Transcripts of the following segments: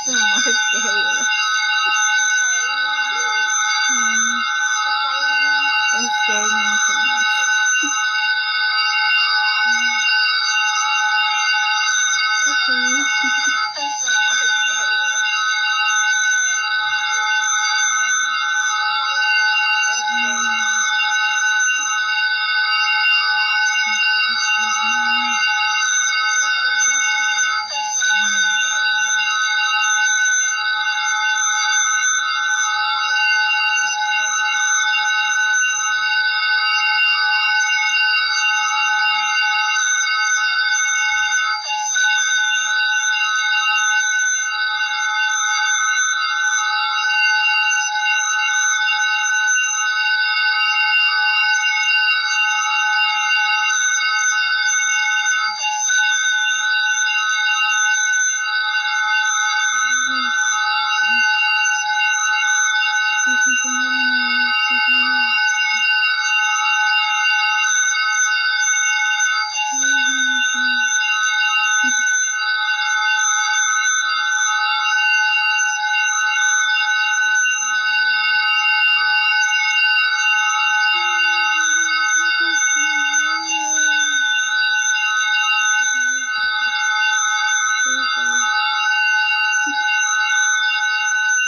It's more scary. It scared me too much.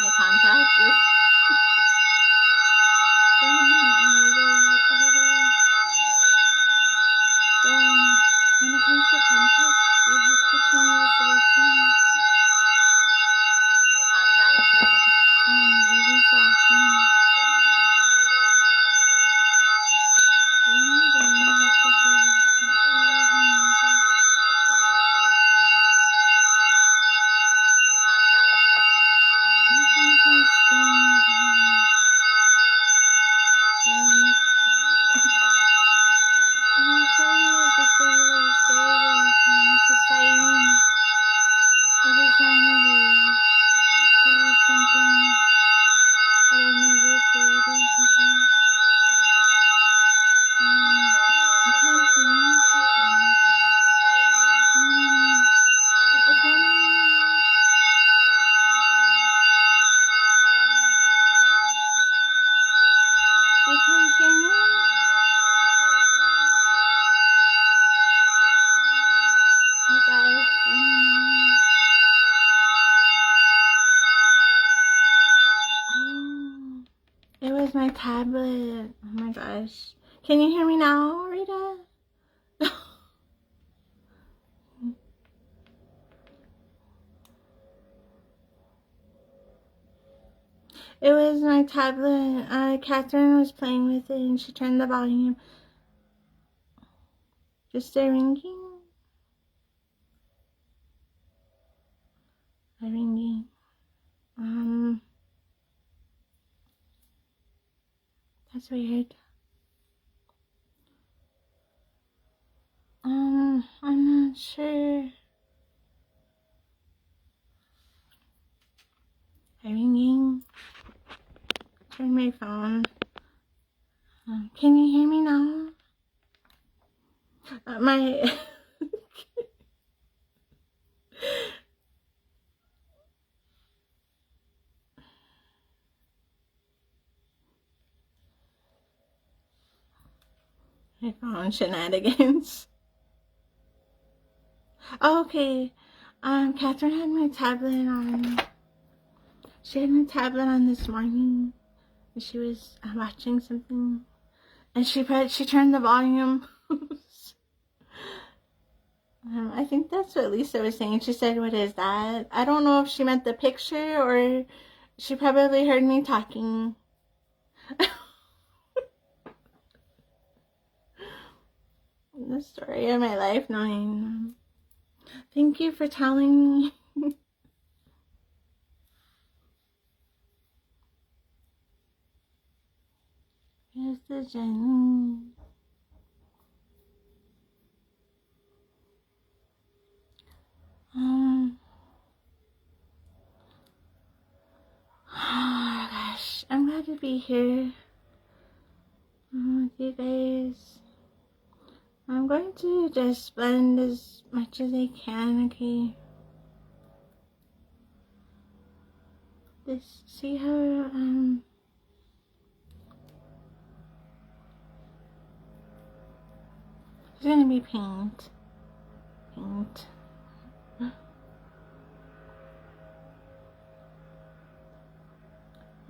My contact with so when it comes to context, you have to change resolution every so often. I'm sorry, just a really scary version. It's a siren. It is trying to do something that I've never created before. I can't hear you. It's running. You can't hear me? Oh gosh, I don't know. Oh, it was my tablet. Oh my gosh. Can you hear me now, Rita? It was my tablet. Catherine was playing with it and she turned the volume. Just a ringing. A ringing. That's weird. I'm not sure. A ringing. Turn my phone. Can you hear me now? My my phone shenanigans. Oh, okay. Catherine had my tablet on. She had my tablet on this morning. She was watching something, and she turned the volume. I think that's what Lisa was saying. She said, "What is that?" I don't know if she meant the picture or she probably heard me talking. The story of my life, knowing. Thank you for telling me. Here's the Jenny. Oh gosh, I'm glad to be here with you guys. I'm going to just blend as much as I can, okay? this, see how, it's gonna be paint.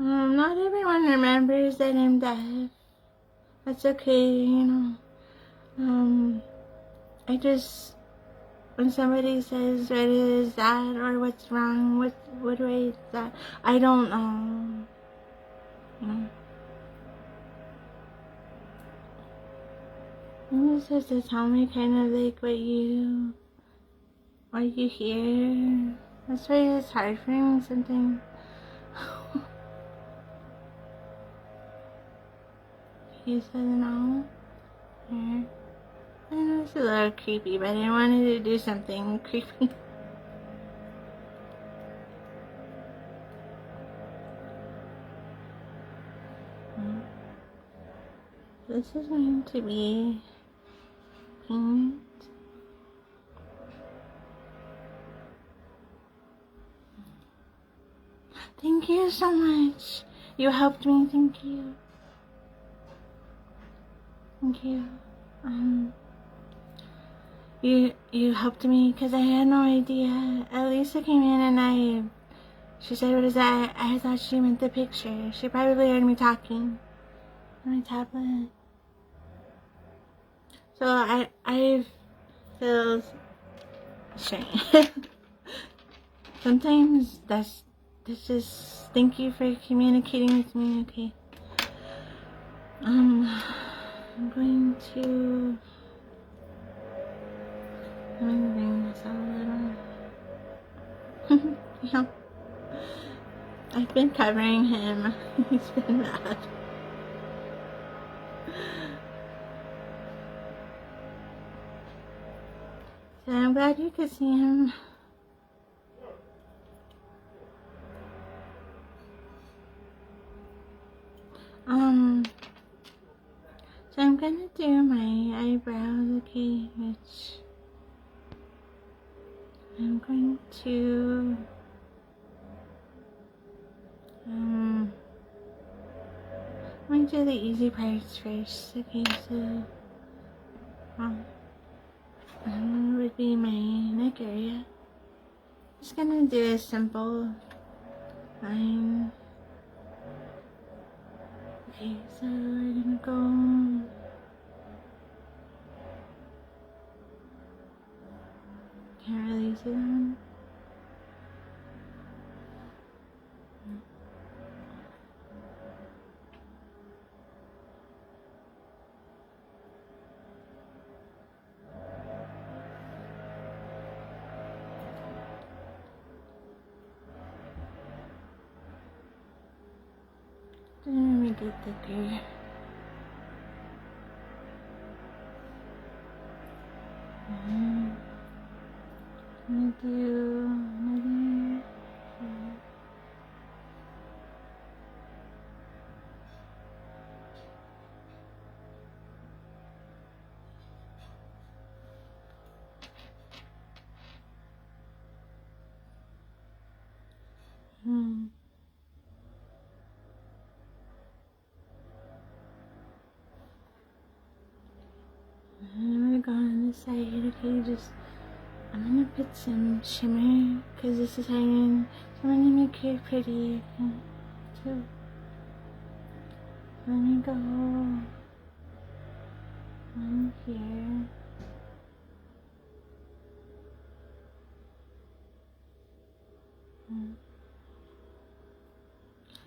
Not everyone remembers that I'm deaf. That's okay, you know. I just, when somebody says what is that or what's wrong, what way is that, I don't know. You know. You just have to tell me kind of like what you hear. That's why it's hard for me sometimes. You said no? Yeah. I know it's a little creepy, but I wanted to do something creepy. This is going to be paint. Thank you so much. You helped me. Thank you. Thank you. You helped me because I had no idea. Elisa came in and she said, "What is that?" I thought she meant the picture. She probably heard me talking on my tablet. So I feel shame. Sometimes that's just, thank you for communicating with me. Okay. I'm going to, let me bring this out a little. Yeah. I've been covering him. He's been bad. So I'm glad you could see him. So I'm gonna do my eyebrows, okay, which I'm going to I'm going to do the easy parts first. Okay, so would be my neck area. Just gonna do a simple line. Okay, so we're gonna go can't really see them. Then we get thicker. I'm gonna do another. I'm gonna go on this side, okay, I'm gonna put some shimmer, because this is hanging, so I'm gonna make it pretty, okay, so, let me go on here.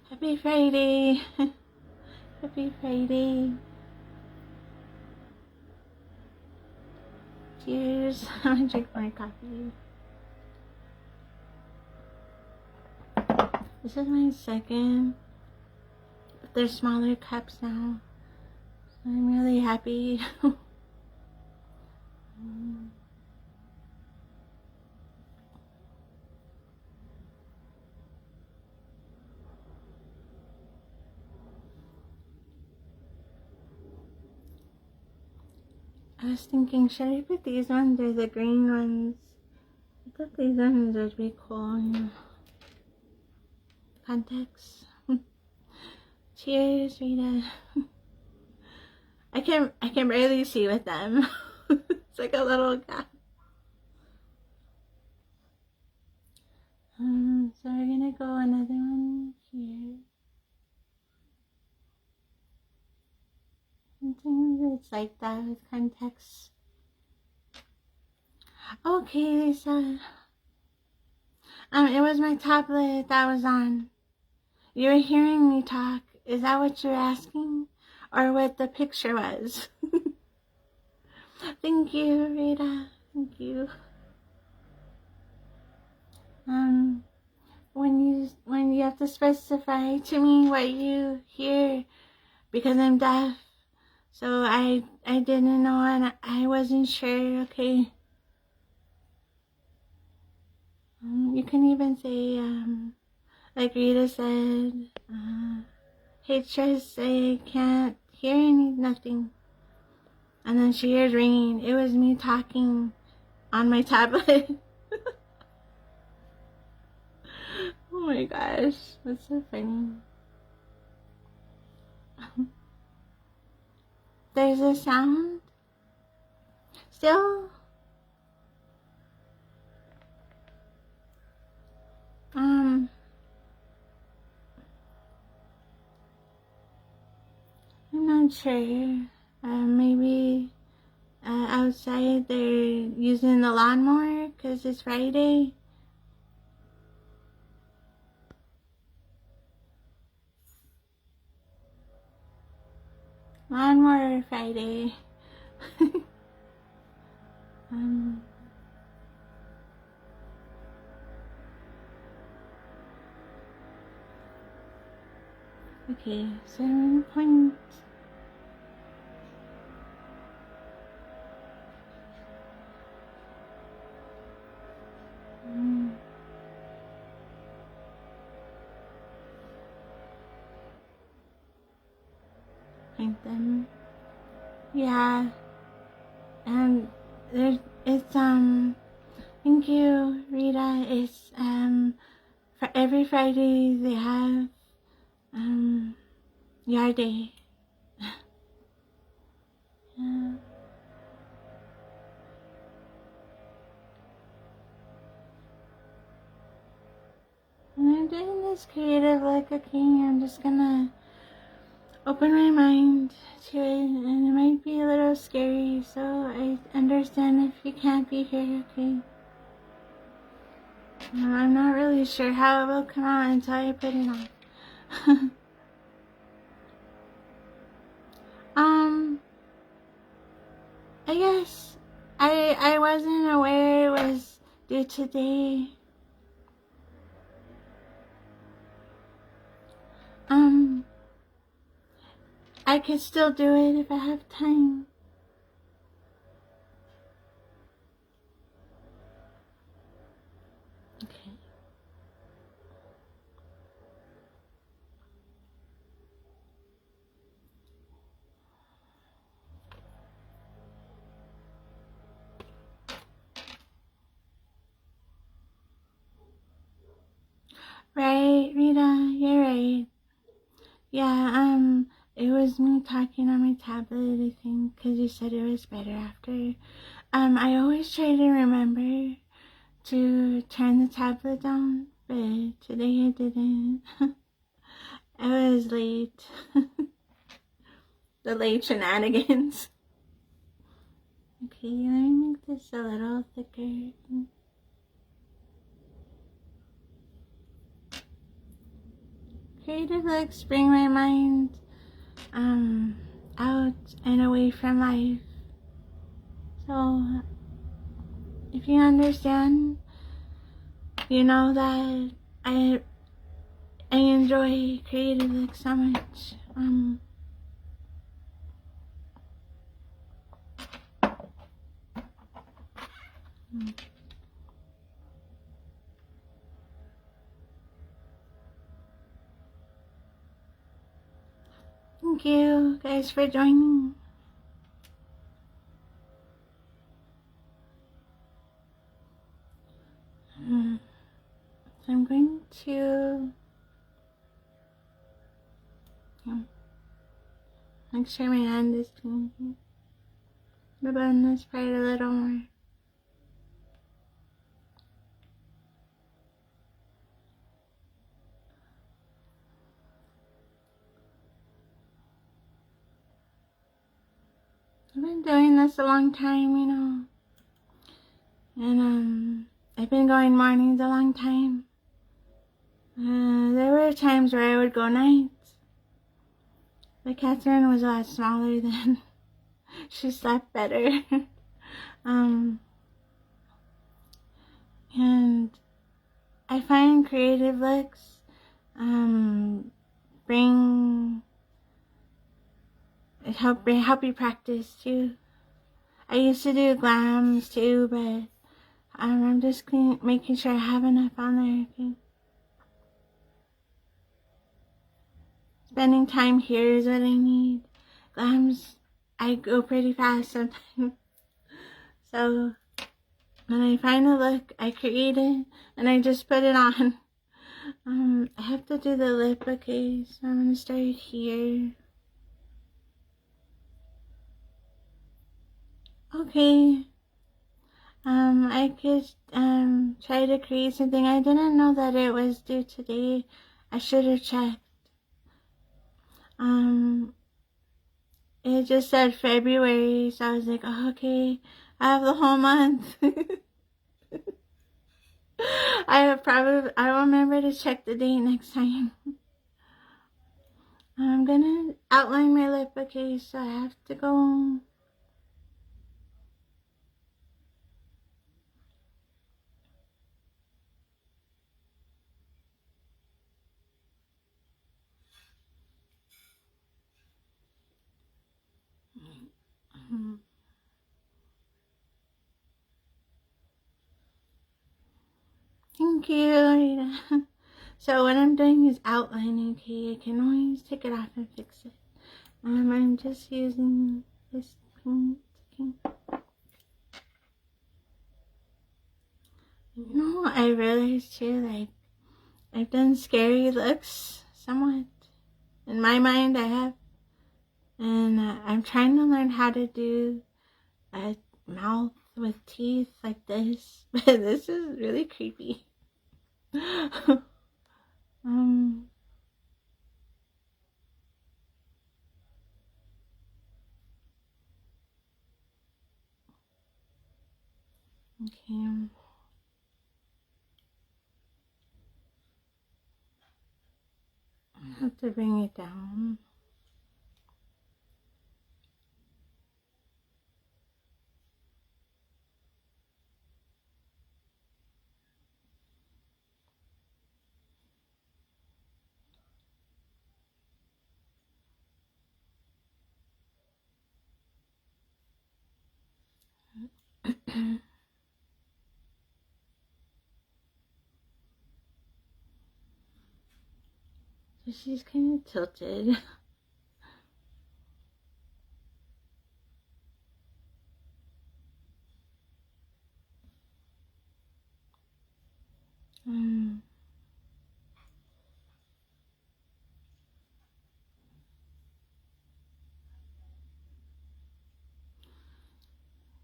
Happy Friday! Happy Friday! Cheers! I'm gonna drink my coffee. This is my second, but they're smaller cups now, so I'm really happy. I was thinking, should I put these ones or the green ones? I thought these ones would be cool, you know. context. Cheers, Rita. I can barely see with them. It's like a little gap. So we're gonna go another one here. Sometimes it's like that with context. Okay, so it was my tablet that was on. You were hearing me talk. Is that what you're asking? Or what the picture was? Thank you, Rita. Thank you. When you have to specify to me what you hear, because I'm deaf, so I didn't know and I wasn't sure. Okay. You can even say like Rita said, hey Tris, I can't hear nothing. And then she hears ringing. It was me talking on my tablet. Oh my gosh, that's so funny. There's a sound still. I'm not sure. Maybe outside they're using the lawnmower because it's Friday. Lawnmower Friday. Okay, 7 point. Paint them. Yeah, and there's it's thank you, Rita. It's for every Friday they have yard day. Yeah. And I'm doing this creative look, okay? I'm just gonna open my mind to it, and it might be a little scary, so I understand if you can't be here, okay? I'm not really sure how it will come out until I put it on. I guess I wasn't aware it was due today. I could still do it if I have time. Okay. Right, Rita, you're right. Yeah, it was me talking on my tablet, I think, because you said it was better after. I always try to remember to turn the tablet down, but today I didn't. I was late. The late shenanigans. Okay, let me make this a little thicker. Creative looks bring my mind out and away from life. So if you understand, you know that I enjoy creative looks so much. Thank you guys for joining. So I'm going to Yeah. Make sure my hand is clean. The button is probably a little more. I've been doing this a long time, you know. And I've been going mornings a long time. There were times where I would go nights. But Catherine was a lot smaller then. She slept better. And I find creative looks help you practice too. I used to do glams too, but I'm just making sure I have enough on there. Okay. Spending time here is what I need. Glams, I go pretty fast sometimes. So when I find a look, I create it and I just put it on. I have to do the lip, okay? So I'm gonna start here. Okay. I could try to create something. I didn't know that it was due today. I should have checked. It just said February, so I was like, oh, okay, I have the whole month. I'll remember to check the date next time. I'm gonna outline my lip, okay, so I have to go. Thank you, Rita. So what I'm doing is outlining, okay? I can always take it off and fix it. I'm just using this paint, okay? You know, I realized too, like, I've done scary looks somewhat. In my mind, I have. And I'm trying to learn how to do a mouth with teeth like this. But this is really creepy. Okay. I have to bring it down. So she's kind of tilted.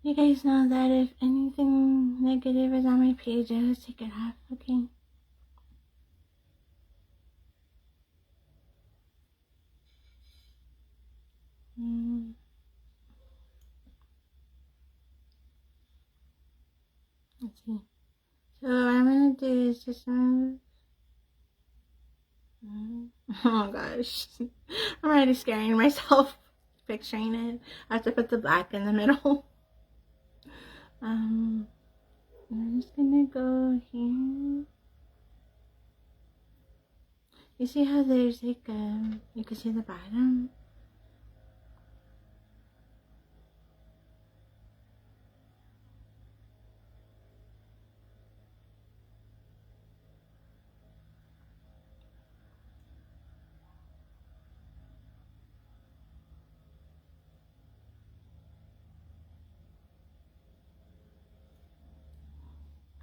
You guys know that if anything negative is on my page, I just take it off, okay? Let's see. So what I'm gonna do is just move. Oh gosh. I'm already scaring myself picturing it. I have to put the black in the middle. I'm just gonna go here. You see how there's like you can see the bottom?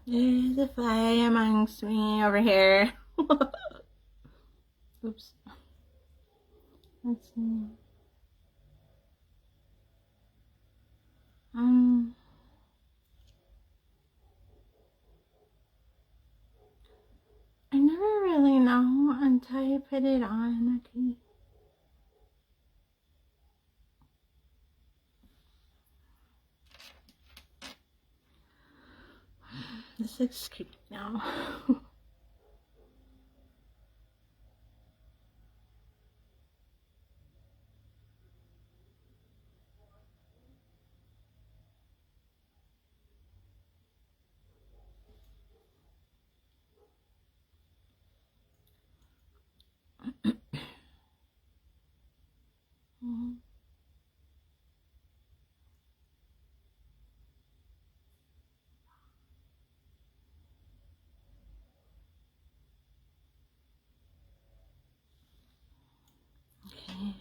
There's a fly amongst me over here. Oops. Let's see. I never really know until I put it on. Okay. This looks creepy now. Okay.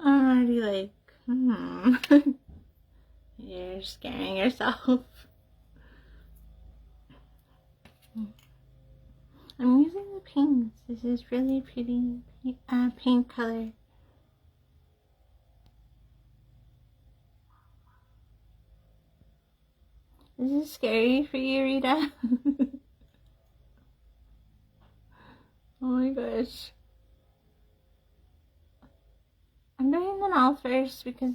I'm already like, You're scaring yourself. I'm using the pinks. This is really pretty paint color. Is this scary for you, Rita? Oh my gosh. I'm doing them all first because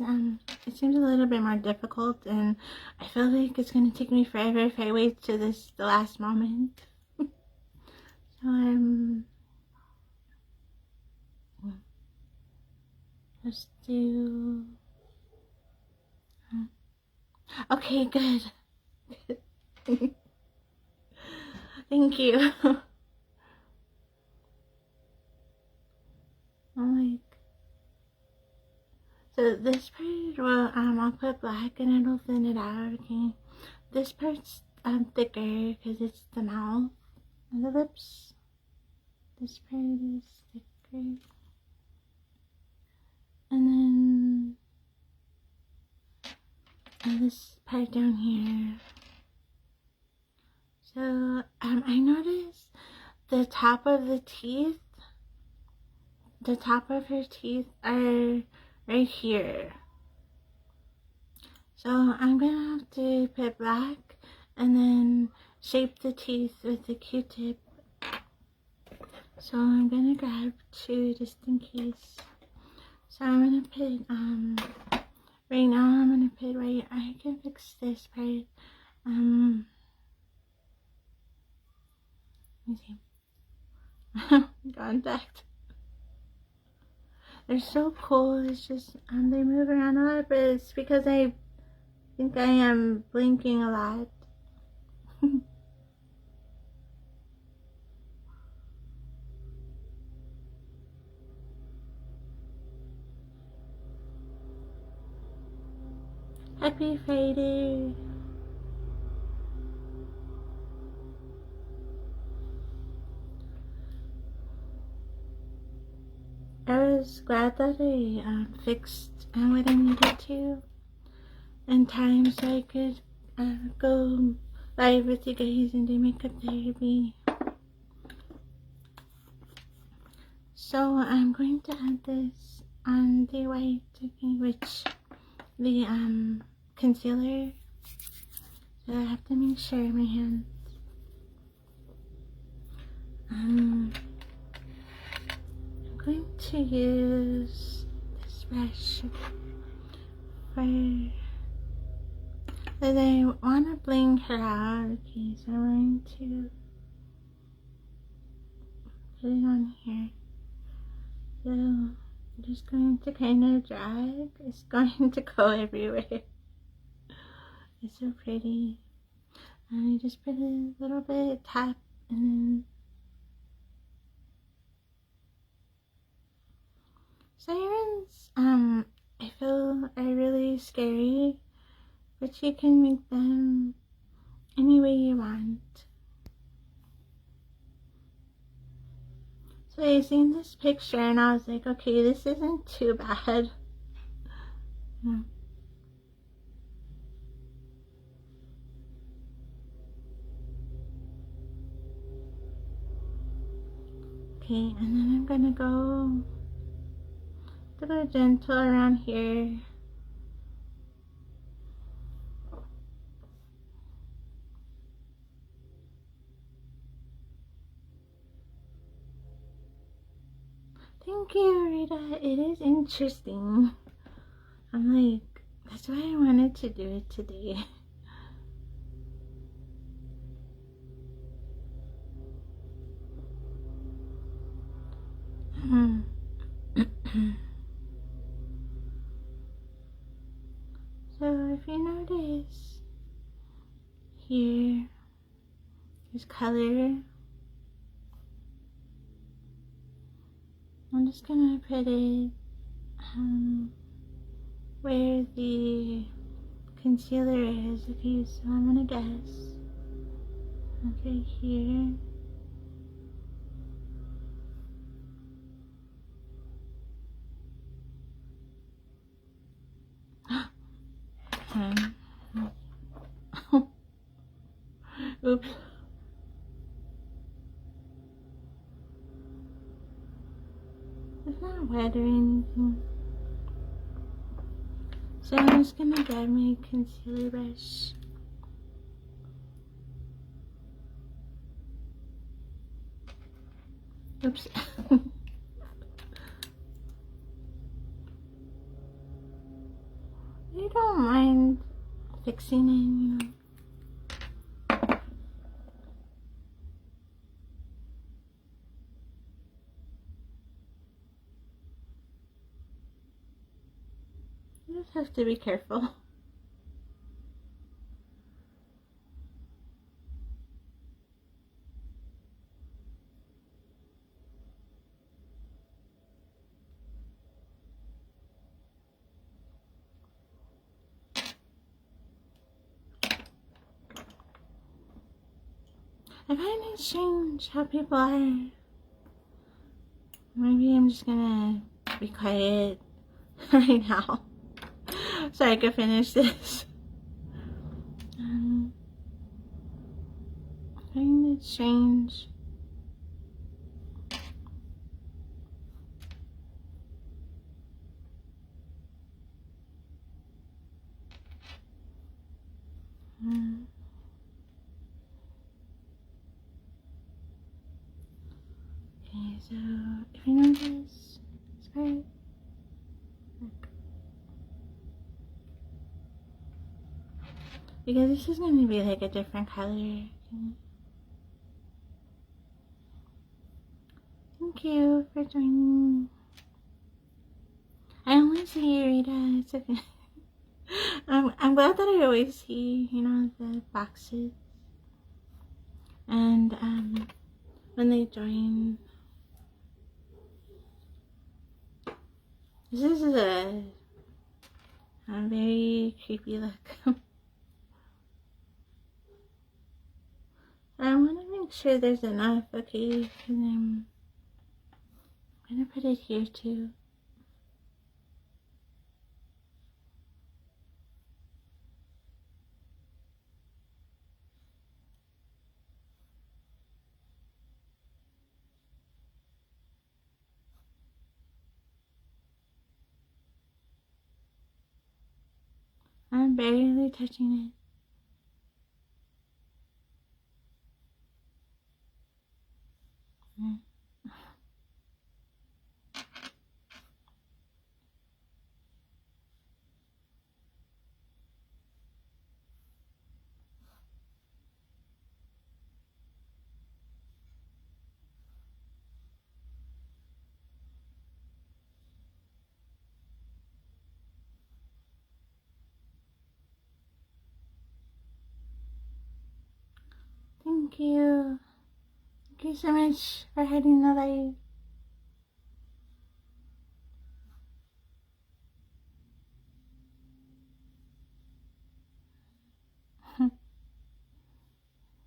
it seems a little bit more difficult, and I feel like it's gonna take me forever if I wait to the last moment. So let's do. Okay, good. Thank you. I'm like, so this part, well, I'll put black and it'll thin it out. Okay, this part's thicker because it's the mouth and the lips. This part is thicker, and then this part down here. So I noticed the top of the teeth. The top of her teeth are right here. So I'm gonna have to put black and then shape the teeth with the Q-tip. So I'm gonna grab two just in case. So I'm gonna put right now I'm gonna put right. I can fix this part. Let me see. Contact. They're so cool. It's just they move around a lot, but it's because I think I am blinking a lot. Happy Friday. I was glad that I fixed what I needed to in time so I could go live with you guys and do makeup therapy. So I'm going to add this on the white, which the concealer. So I have to make sure my hands. I'm going to use this brush for. But I want to bling her out. Okay, so I'm going to put it on here. So just going to kind of drag. It's going to go everywhere. It's so pretty. And I just put a little bit tap and then sirens, I feel are really scary, but you can make them any way you want. So I seen this picture and I was like, okay, this isn't too bad. No. Okay, and then I'm gonna go gentle around here. Thank you, Rita. It is interesting. I'm like, that's why I wanted to do it today. So if you notice here, there's color. I'm just gonna put it where the concealer is. Okay, so I'm gonna guess. Okay, here. Oops. It's not wet or anything. So I'm just gonna grab my concealer brush. Oops. I don't mind fixing it, you know. You just have to be careful. I find it strange how people are. Maybe I'm just gonna be quiet right now so I can finish this. I find it strange. Okay, so if you notice, sorry. Because this is going to be like a different color. Thank you for joining. I only see you, Rita. It's okay. I'm glad that I always see, you know, the boxes. And when they join. This is a very creepy look. I want to make sure there's enough, okay? And I'm gonna put it here too. I'm barely touching it. Thank you. Thank you so much for heading the light.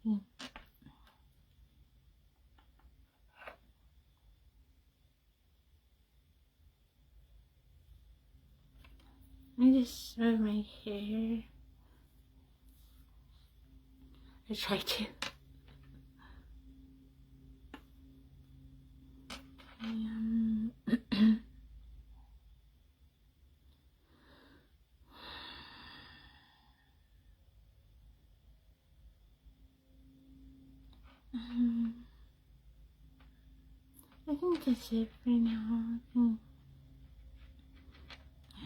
Yeah. Let me just move my hair. I try to. I think that's it for now. I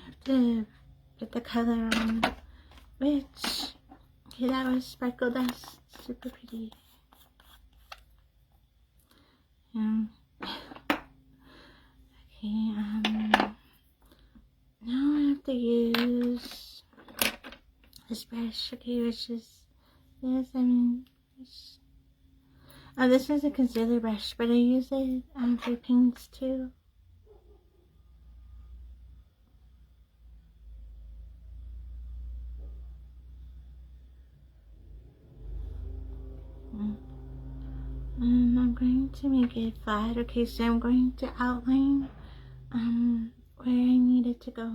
have to put the color on, which, okay, that was Sparkle Dust. Super pretty. Okay, now I have to use this brush, okay, which is, yes, this is a concealer brush, but I use it for pinks too. And I'm going to make it flat. Okay, so I'm going to outline where I need it to go.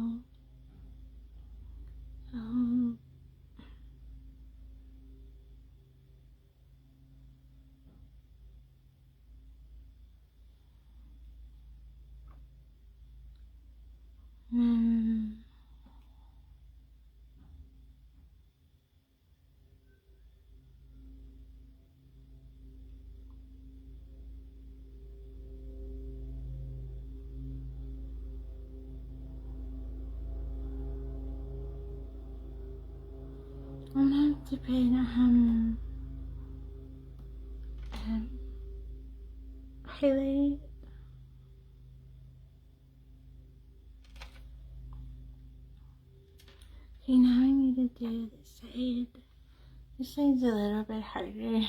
I'm gonna have to put highlight. Okay, now I need to do this side. This side's a little bit harder.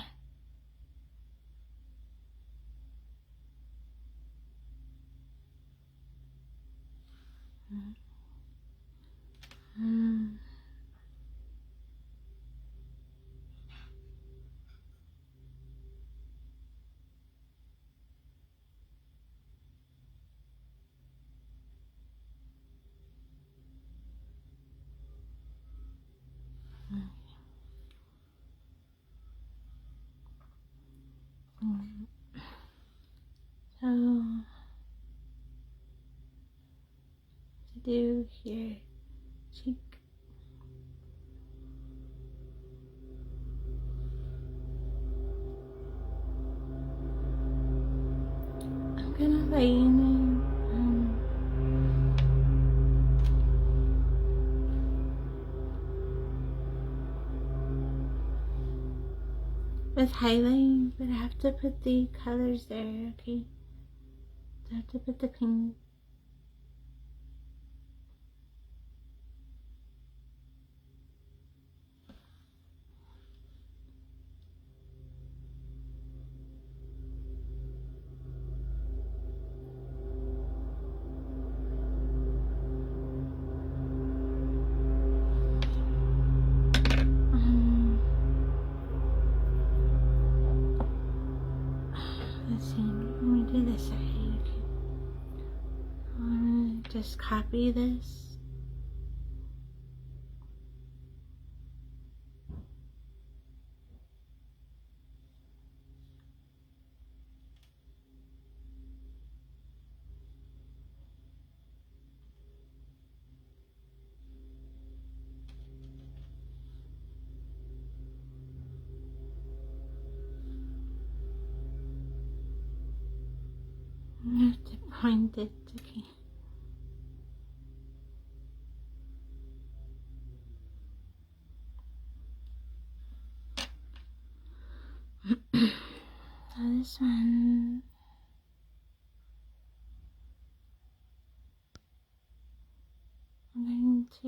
So, to do here, cheek. I'm gonna line it with highlight, but I have to put the colors there, okay? So I have to put the pink. Let's see, let me do this side, okay? I'm gonna just copy this. I have to point it, okay? So this one, I'm going to,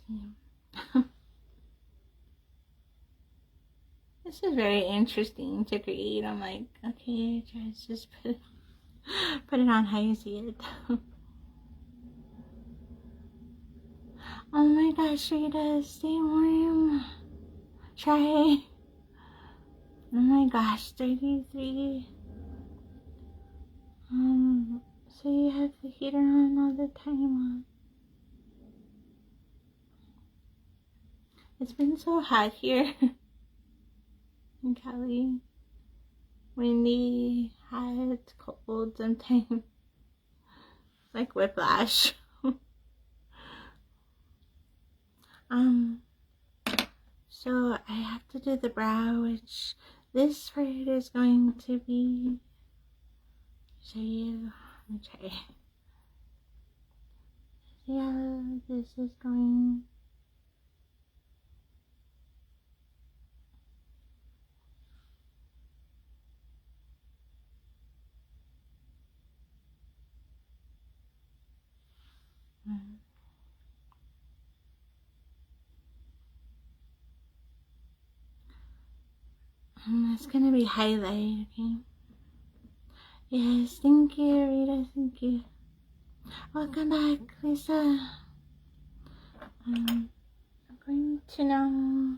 see, this is very interesting to create. I'm like, okay, just put it on how you see it. Oh my gosh, Rita, stay warm. Try. Oh my gosh, 33. So you have the heater on all the time. It's been so hot here in Cali. Windy, hot, cold sometimes. Like whiplash. So I have to do the brow, which this part is going to be, show you, let me try. Yeah, this is going, it's gonna be highlight, okay? Yes, thank you, Rita, thank you. Welcome back, Lisa. I'm going to now,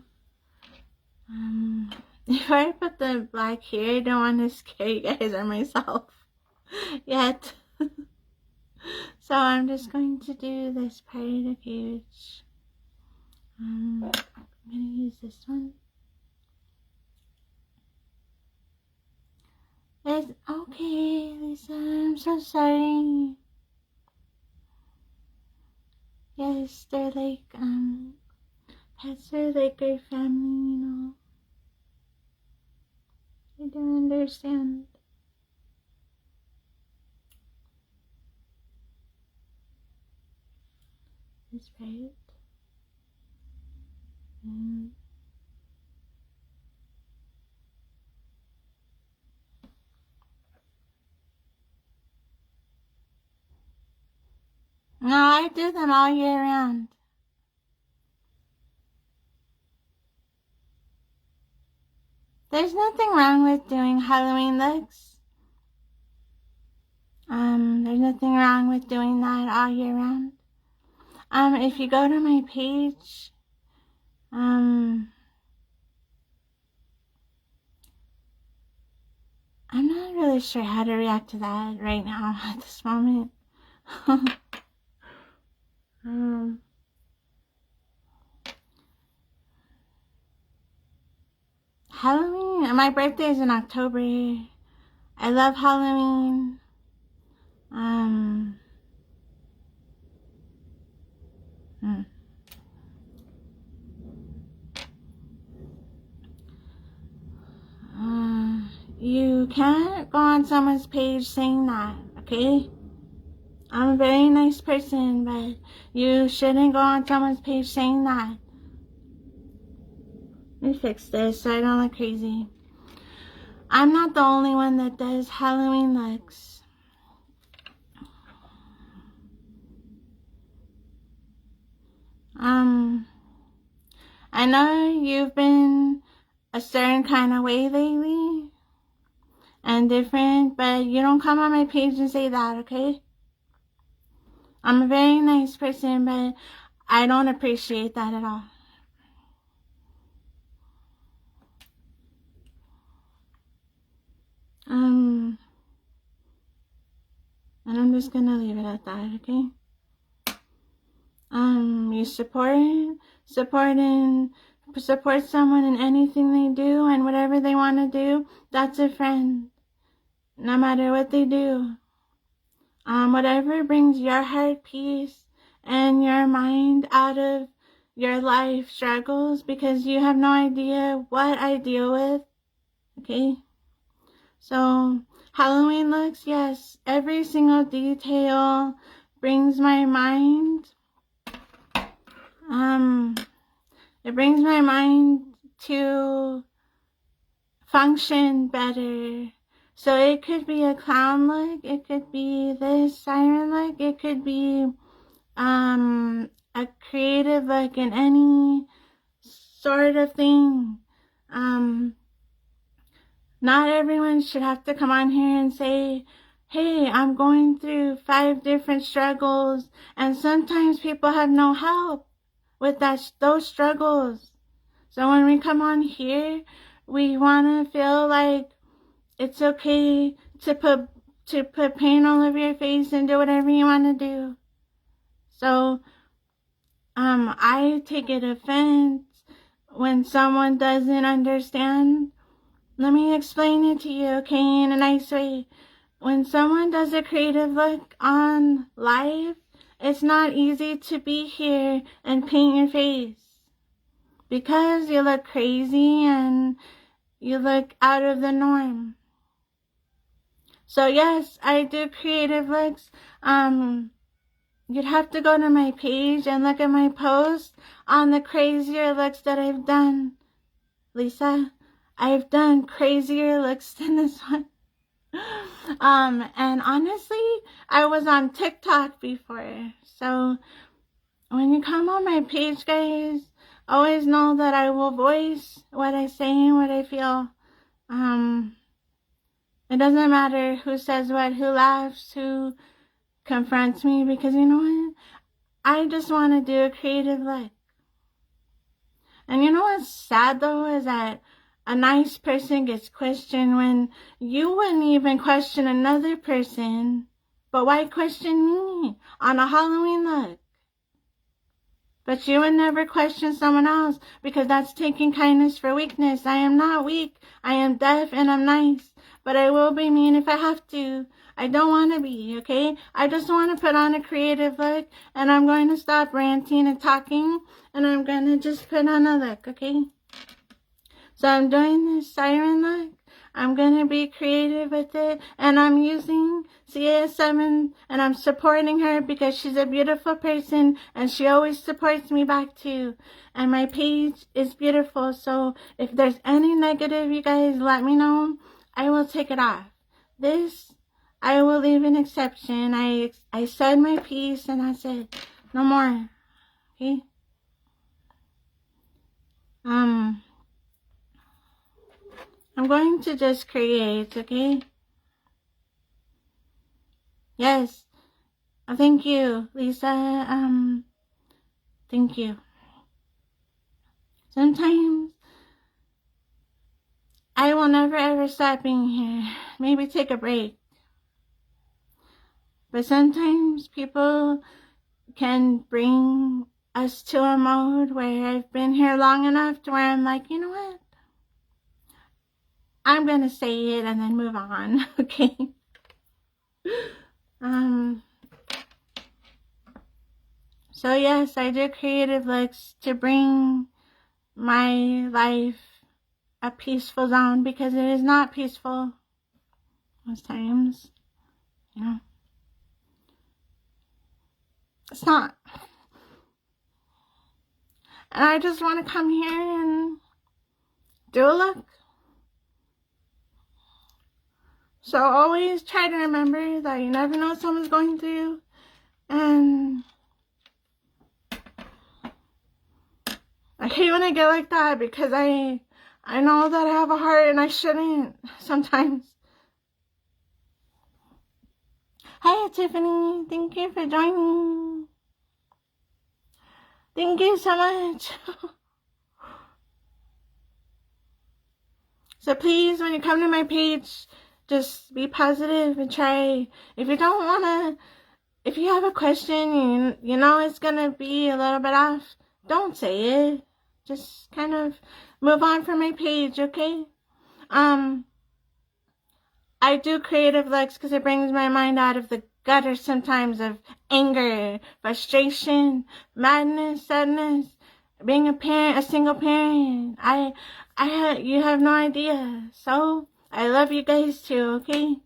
before I put the black here, I don't want to scare you guys or myself yet. So I'm just going to do this part, okay, which, I'm gonna use this one. It's okay, Lisa, I'm so sorry. Yes, they're like, pets are like our family, you know. I don't understand. This part. No, I do them all year round. There's nothing wrong with doing Halloween looks. There's nothing wrong with doing that all year round. If you go to my page, I'm not really sure how to react to that right now at this moment. Halloween, my birthday is in October. I love Halloween. You can't go on someone's page saying that, okay? I'm a very nice person, but you shouldn't go on someone's page saying that. Let me fix this so I don't look crazy. I'm not the only one that does Halloween looks. I know you've been a certain kind of way lately and different, but you don't come on my page and say that, okay? I'm a very nice person, but I don't appreciate that at all. And I'm just gonna leave it at that, okay? You support someone in anything they do and whatever they want to do, that's a friend. No matter what they do. Whatever brings your heart peace and your mind out of your life struggles, because you have no idea what I deal with, okay? So, Halloween looks, yes, every single detail brings my mind, it brings my mind to function better. So it could be a clown look, it could be this siren look, it could be a creative look in any sort of thing. Not everyone should have to come on here and say, hey, I'm going through 5 different struggles, and sometimes people have no help with those struggles. So when we come on here, we want to feel like it's okay to put paint all over your face and do whatever you want to do. So I take it offense when someone doesn't understand. Let me explain it to you, okay, in a nice way. When someone does a creative look on live, it's not easy to be here and paint your face because you look crazy and you look out of the norm. So yes, I do creative looks. You'd have to go to my page and look at my post on the crazier looks that I've done. Lisa, I've done crazier looks than this one. And honestly, I was on TikTok before. So when you come on my page, guys, always know that I will voice what I say and what I feel. It doesn't matter who says what, who laughs, who confronts me, because you know what? I just want to do a creative look. And you know what's sad though is that a nice person gets questioned when you wouldn't even question another person. But why question me on a Halloween look? But you would never question someone else because that's taking kindness for weakness. I am not weak. I am deaf and I'm nice. But I will be mean if I have to. I don't want to be, okay? I just want to put on a creative look and I'm going to stop ranting and talking and I'm going to just put on a look, okay? So I'm doing this siren look. I'm going to be creative with it. And I'm using CAS7 and I'm supporting her because she's a beautiful person and she always supports me back too. And my page is beautiful. So if there's any negative, you guys let me know. I will take it off. This, I will leave an exception. I said my piece and I said no more. Okay? I'm going to just create, okay? Yes. Thank you, Lisa. Thank you. Sometimes I will never ever stop being here. Maybe take a break. But sometimes people can bring us to a mode where I've been here long enough to where I'm like, you know what? I'm going to say it and then move on, okay? So yes, I do creative looks to bring my life a peaceful zone because it is not peaceful most times, you know. It's not. And I just want to come here and do a look. So always try to remember that you never know what someone's going through. And I hate when I get like that because I know that I have a heart and I shouldn't sometimes. Hi, Tiffany. Thank you for joining. Thank you so much. So please, when you come to my page, just be positive and try. If you don't want to, if you have a question, you know it's going to be a little bit off, don't say it. Just kind of move on from my page, okay? I do creative looks because it brings my mind out of the gutter sometimes of anger, frustration, madness, sadness, being a parent, a single parent. You have no idea. So, I love you guys too, okay?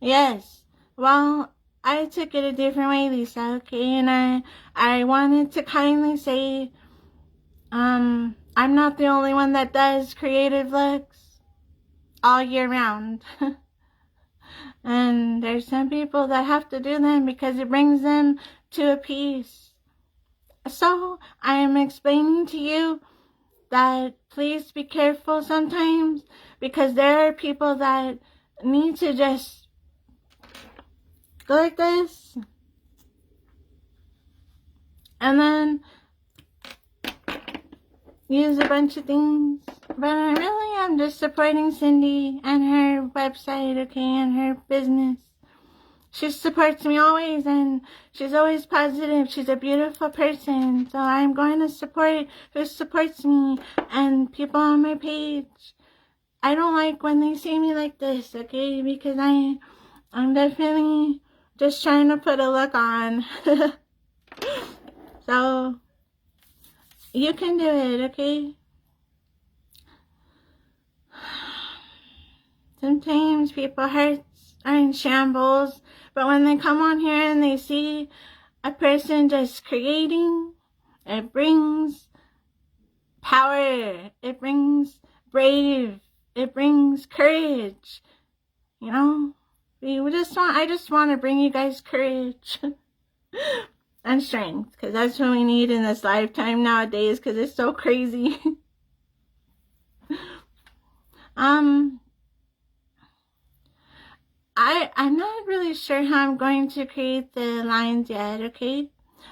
Yes. Well, I took it a different way, Lisa, okay? And I wanted to kindly say, I'm not the only one that does creative looks all year round. And there's some people that have to do them because it brings them to a peace. So, I am explaining to you that please be careful sometimes, because there are people that need to just go like this and then use a bunch of things. But I really am just supporting Cindy and her website, okay, and her business. She supports me always, and she's always positive. She's a beautiful person, so I'm going to support who supports me and people on my page. I don't like when they see me like this, okay, because I'm definitely just trying to put a look on. So you can do it, okay? Sometimes people's hearts are in shambles, but when they come on here and they see a person just creating, it brings power, it brings brave, it brings courage, you know? I just want to bring you guys courage and strength, because that's what we need in this lifetime nowadays, because it's so crazy. I'm not really sure how I'm going to create the lines yet, okay?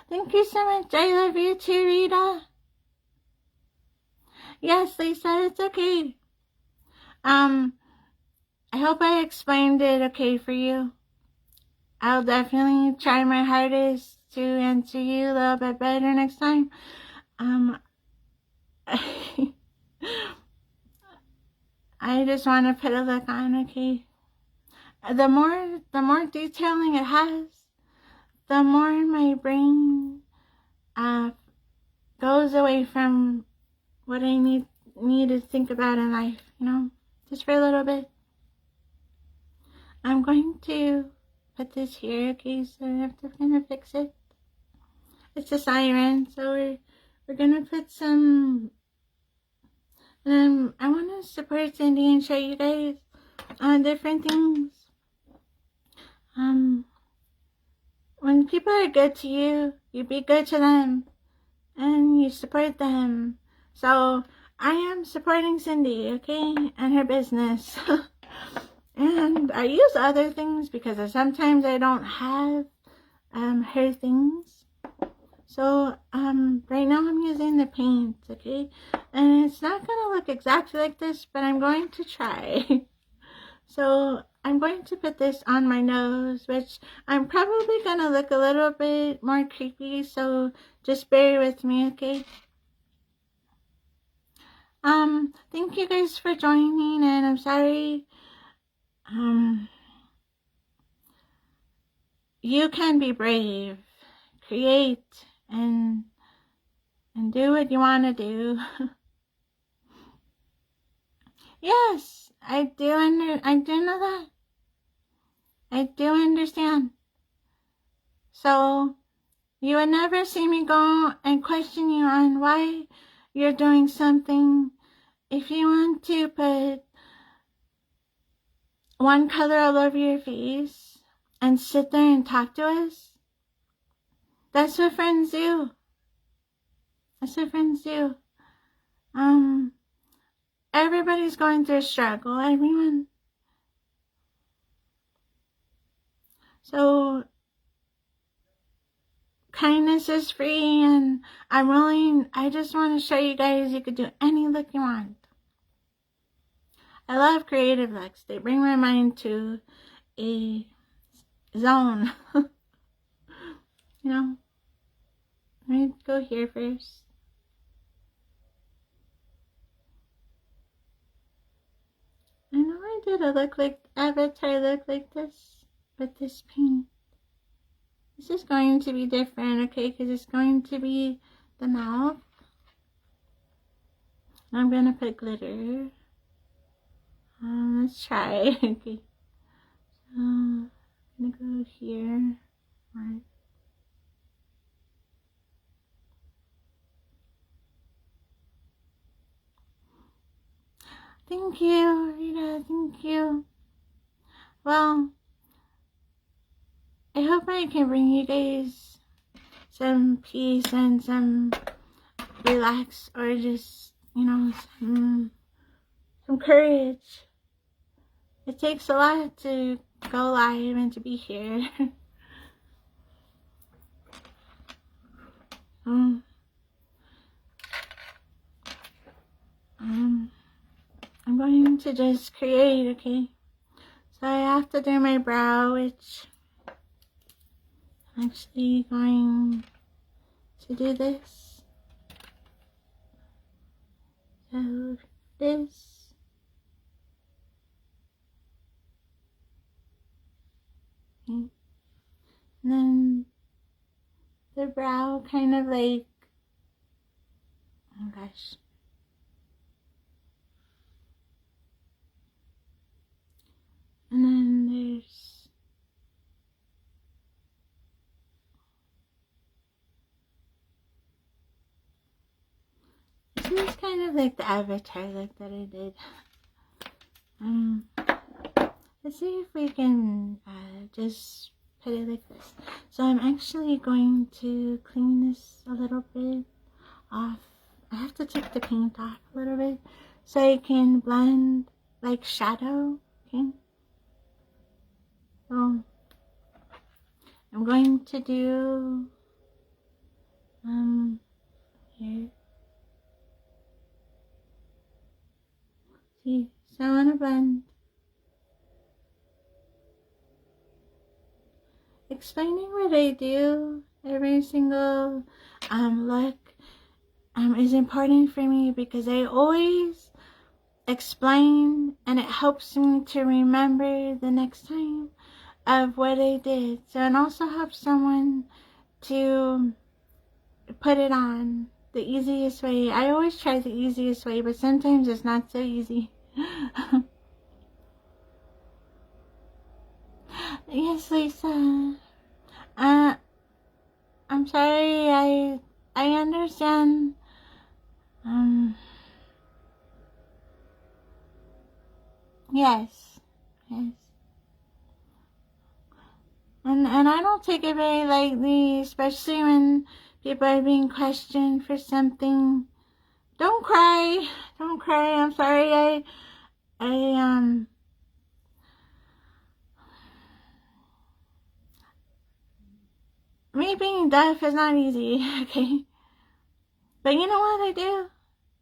Thank you so much. I love you too, Rita. Yes, Lisa, it's okay. I hope I explained it okay for you. I'll definitely try my hardest to answer you a little bit better next time. I just want to put a look on, okay? The more detailing it has, the more my brain goes away from what I need to think about in life, you know, just for a little bit. I'm going to put this here, okay, so I have to kind of fix it. It's a siren, so we're gonna put some, I want to support Cindy and show you guys different things. When people are good to you, you be good to them, and you support them. So I am supporting Cindy, okay, and her business. And I use other things because sometimes I don't have her things. So right now I'm using the paint, okay, and it's not gonna look exactly like this, but I'm going to try. So I'm going to put this on my nose, which I'm probably gonna look a little bit more creepy, so just bear with me, okay? Thank you guys for joining, and I'm sorry. You can be brave, create, and do what you want to do. Yes, I do know that. I do understand. So you would never see me go and question you on why you're doing something. If you want to put one color all over your face and sit there and talk to us, that's what friends do. That's what friends do. Everybody's going through a struggle, everyone. So kindness is free, and I just want to show you guys you could do any look you want. I love creative looks. They bring my mind to a zone. You know? Let me go here first. I know I did a avatar look like this, but this paint. This is going to be different, okay, because it's going to be the mouth. I'm going to put glitter. Let's try. Okay. So, I'm going to go here. Right. Thank you, Rita. Thank you. Well, I hope I can bring you guys some peace and some relax, or just you know, some courage. It takes a lot to go live and to be here. I'm going to just create, okay? So I have to do my brow, which I'm actually going to do this. So this. Okay. And then the brow kind of like, oh gosh. And then there's this is kind of like the avatar look that I did. Let's see if we can just put it like this. So I'm actually going to clean this a little bit off. I have to take the paint off a little bit so I can blend like shadow, okay? So I'm going to do here. See, so I want to blend. Explaining what I do every single look is important for me because I always explain and it helps me to remember the next time of what I did. So it also helps someone to put it on the easiest way. I always try the easiest way, but sometimes it's not so easy. Yes, Lisa. I'm sorry. I understand. Yes. Yes. And I don't take it very lightly, especially when people are being questioned for something. Don't cry. Don't cry. I'm sorry. Me being deaf is not easy, okay? But you know what I do?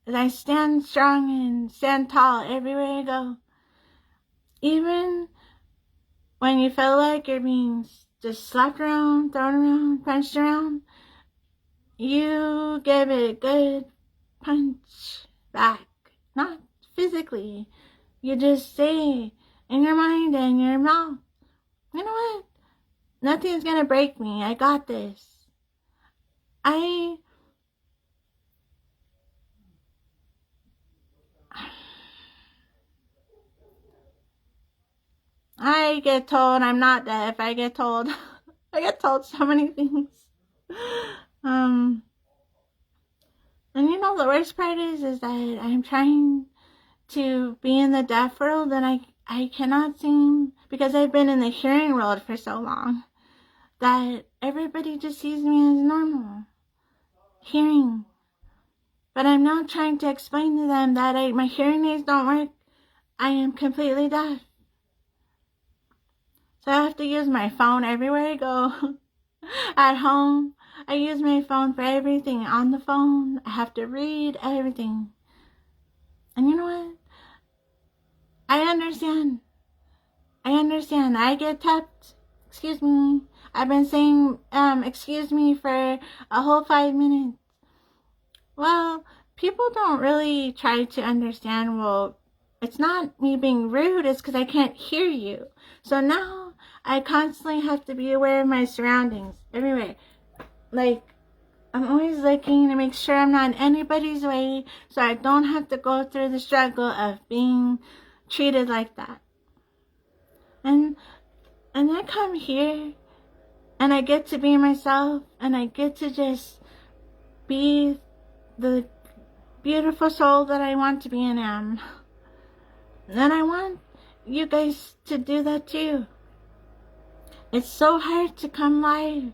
Is I stand strong and stand tall everywhere I go. Even when you feel like you're being just slapped around, thrown around, punched around, you give it a good punch back. Not physically. You just say in your mind and your mouth, you know what? Nothing's gonna break me. I got this. I get told I'm not deaf. I get told so many things. And you know the worst part is that I'm trying to be in the deaf world and I cannot seem, because I've been in the hearing world for so long, that everybody just sees me as normal. Hearing. But I'm now trying to explain to them that my hearing aids don't work. I am completely deaf. So I have to use my phone everywhere I go. At home, I use my phone for everything. On the phone, I have to read everything. And you know what? I understand. I get tapped. Excuse me. I've been saying, excuse me for a whole 5 minutes. Well, people don't really try to understand, well, it's not me being rude, it's because I can't hear you. So now I constantly have to be aware of my surroundings everywhere. Like, I'm always looking to make sure I'm not in anybody's way so I don't have to go through the struggle of being treated like that. And I come here and I get to be myself and I get to just be the beautiful soul that I want to be and am. And I want you guys to do that too. It's so hard to come live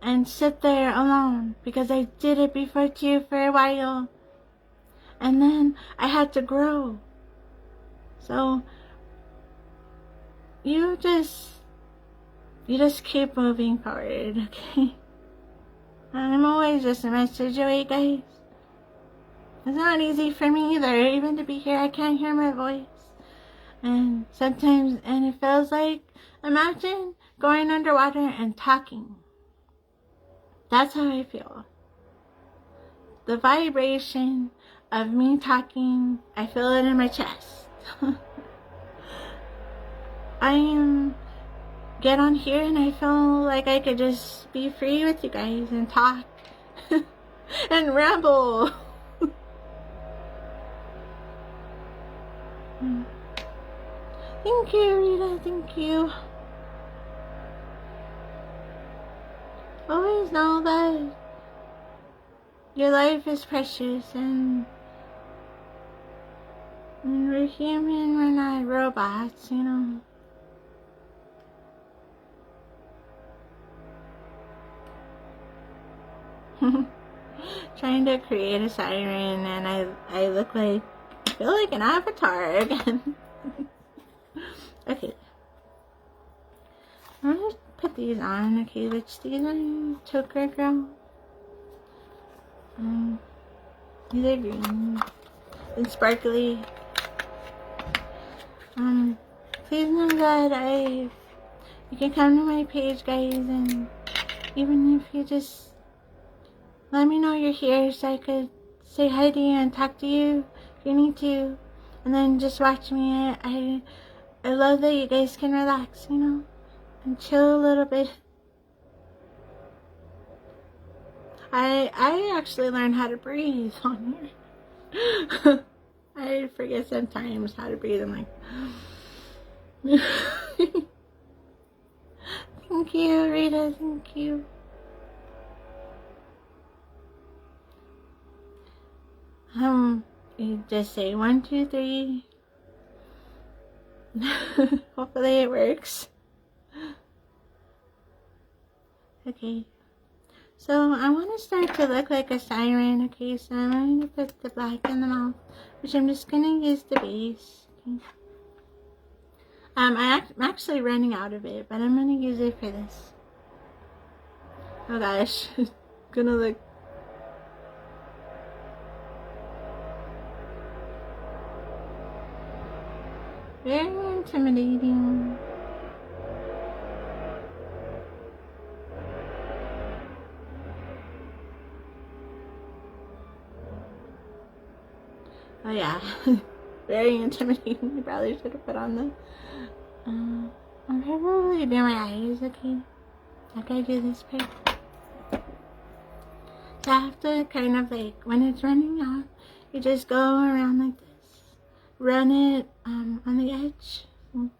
and sit there alone because I did it before too for a while. And then I had to grow. So you just keep moving forward, okay? I'm always just a message away, guys. It's not easy for me either, even to be here. I can't hear my voice. And sometimes, and it feels like, imagine going underwater and talking. That's how I feel. The vibration of me talking, I feel it in my chest. Get on here and I feel like I could just be free with you guys and talk and ramble. Thank you, Rita. Thank you. Always know that your life is precious and we're human, we're not robots, you know. Trying to create a siren and I look like, I feel like an avatar again. Okay. I'm gonna put these on, okay, which these are Choker Girl. These are green and sparkly. Please know that you can come to my page, guys, and even if you just let me know you're here so I could say hi to you and talk to you if you need to, and then just watch me. I love that you guys can relax, you know, and chill a little bit. I actually learned how to breathe on here. I forget sometimes how to breathe. I'm like, thank you, Rita. Thank you. You just say 1, 2, 3. Hopefully it works. Okay. So I want to start to look like a siren. Okay, so I'm going to put the black in the mouth, which I'm just going to use the base. Okay. I'm actually running out of it, but I'm going to use it for this. Oh gosh, it's gonna look very intimidating. Oh yeah, very intimidating. I probably should have put on the, I'm probably do my eyes, okay? Like I do this part. So I have to kind of like, when it's running out, you just go around like this. Run it on the edge. And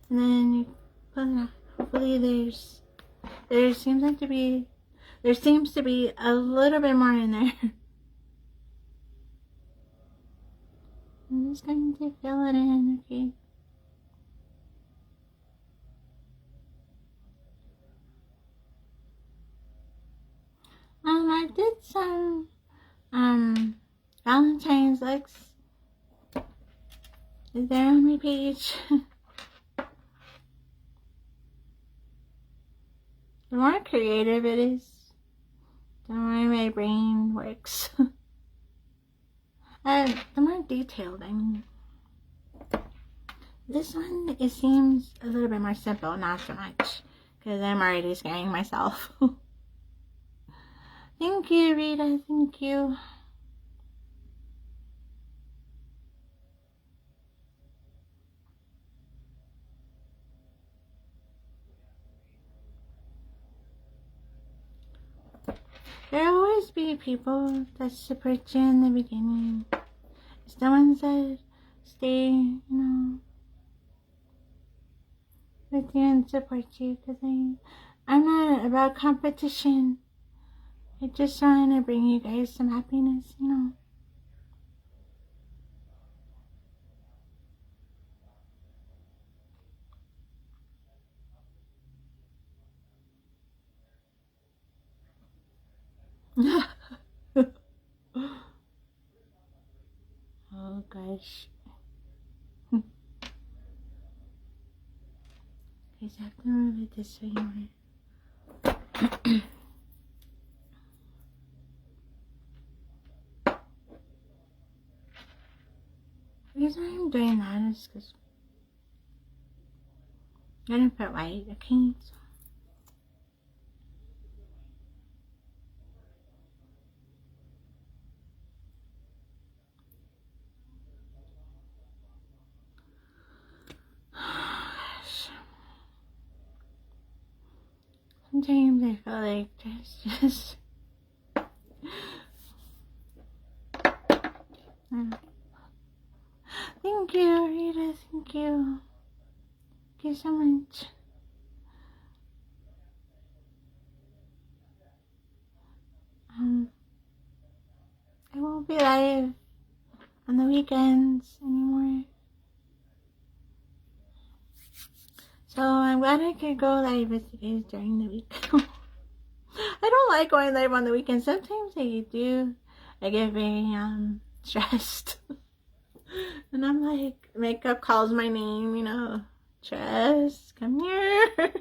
then you pull it out. Hopefully there seems to be a little bit more in there. I'm just going to fill it in, okay? I did some Valentine's looks. Is there on my page? The more creative it is, the more my brain works. The more detailed, I mean. This one, it seems a little bit more simple, not so much, because I'm already scaring myself. Thank you, Rita, thank you. There will always be people that support you in the beginning. It's the ones that stay, you know, with you and support you, because I'm not about competition. I just want to bring you guys some happiness, you know. gosh. Guys, I have to move it this way more. The reason why I'm doing that is because I'm gonna put white, okay? So. Sometimes I feel like just thank you, Rita, thank you. Thank you so much. I won't be live on the weekends anymore. So I'm glad I could go live with you guys during the week. I don't like going live on the weekends. Sometimes I do. I get very stressed. And I'm like, makeup calls my name, you know. Tress, come here. And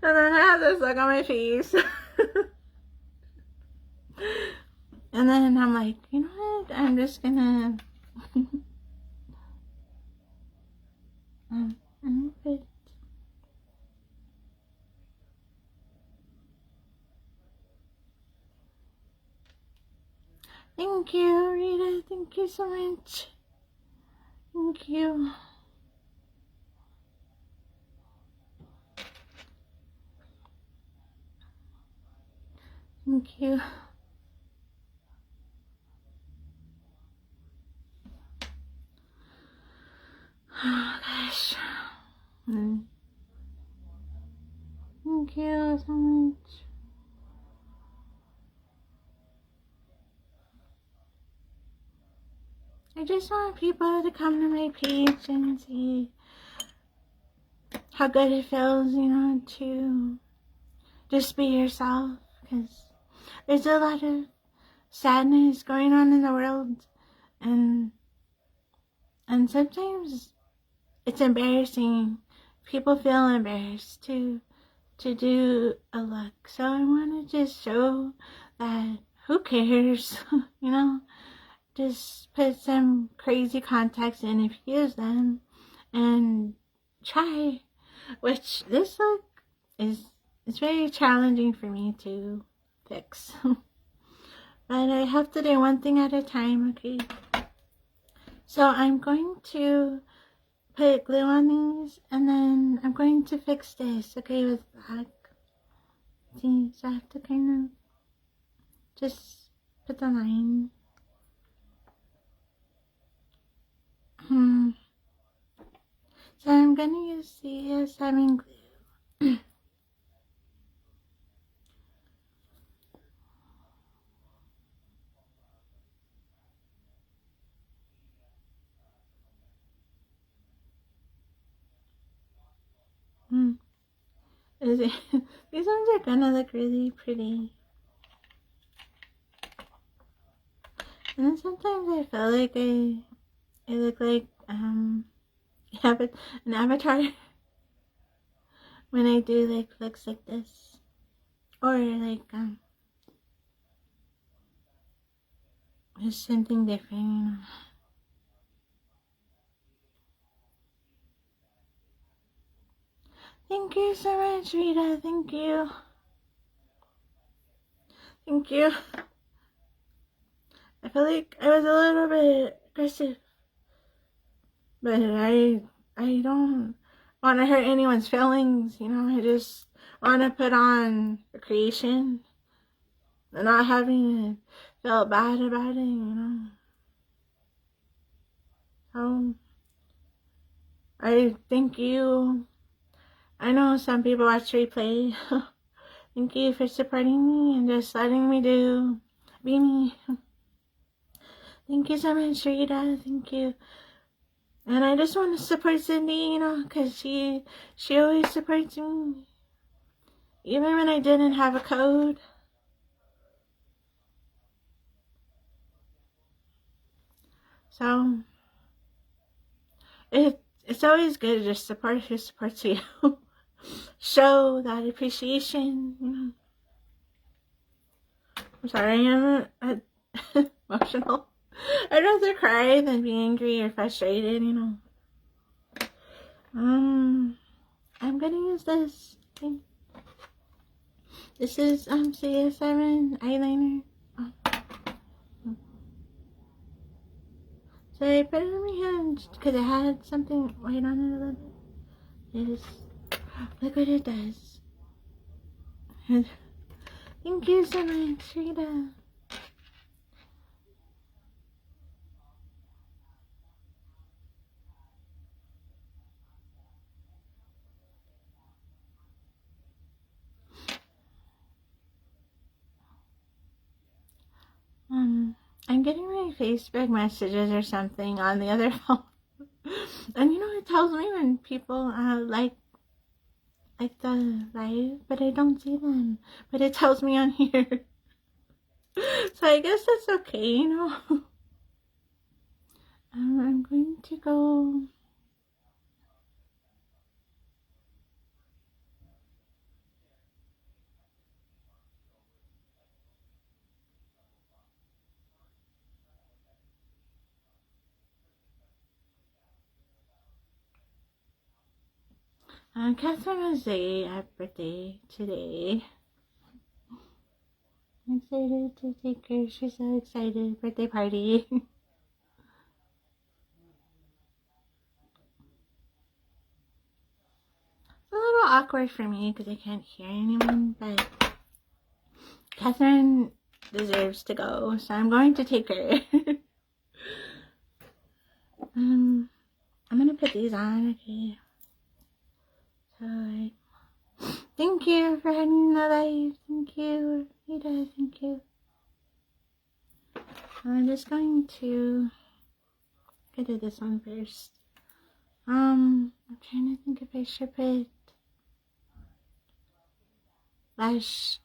then I have this look on my face. And then I'm like, you know what? I'm just gonna put thank you, Rita. Thank you so much. Thank you. Thank you. Oh gosh. Thank you so much. I just want people to come to my page and see how good it feels, you know, to just be yourself. Because there's a lot of sadness going on in the world, and sometimes it's embarrassing. People feel embarrassed to do a look. So I want to just show that who cares, you know? Just put some crazy contacts in if you use them and try. Which this look is very challenging for me to fix. But I have to do one thing at a time, okay? So I'm going to put glue on these, and then I'm going to fix this, okay, with black. See, so I have to kind of just put the line. So I'm gonna use the seven glue. These ones are gonna look really pretty. And then sometimes I feel like I look like an avatar when I do like looks like this, or like just something different, you know. Thank you so much, Rita. Thank you. Thank you. I feel like I was a little bit aggressive, but I don't want to hurt anyone's feelings, you know. I just want to put on a creation and not having to feel bad about it, you know. So I thank you. I know some people watch replay. Thank you for supporting me and just letting me be me. Thank you so much, Rita. Thank you. And I just want to support Cindy, you know, because she always supports me. Even when I didn't have a code. So it's always good to just support who supports you. Show that appreciation, you know. I'm sorry, I'm emotional. I'd rather cry than be angry or frustrated, you know. I'm gonna use this thing. This is CS7 eyeliner. So I put it on my hand because it had something white on it a little bit. It is, look what it does. Thank you so much, Rita. I'm getting my Facebook messages or something on the other phone. And you know, it tells me when people like the live, but I don't see them. But it tells me on here. So I guess that's okay, you know. I'm going to go. Catherine has a birthday today. I'm excited to take her. She's so excited. Birthday party. It's a little awkward for me because I can't hear anyone, but Catherine deserves to go, so I'm going to take her. I'm gonna put these on, okay? So, thank you for having the live. Thank you, Rita. Thank you. I'm just going to do this one first. I'm trying to think if I should put lash.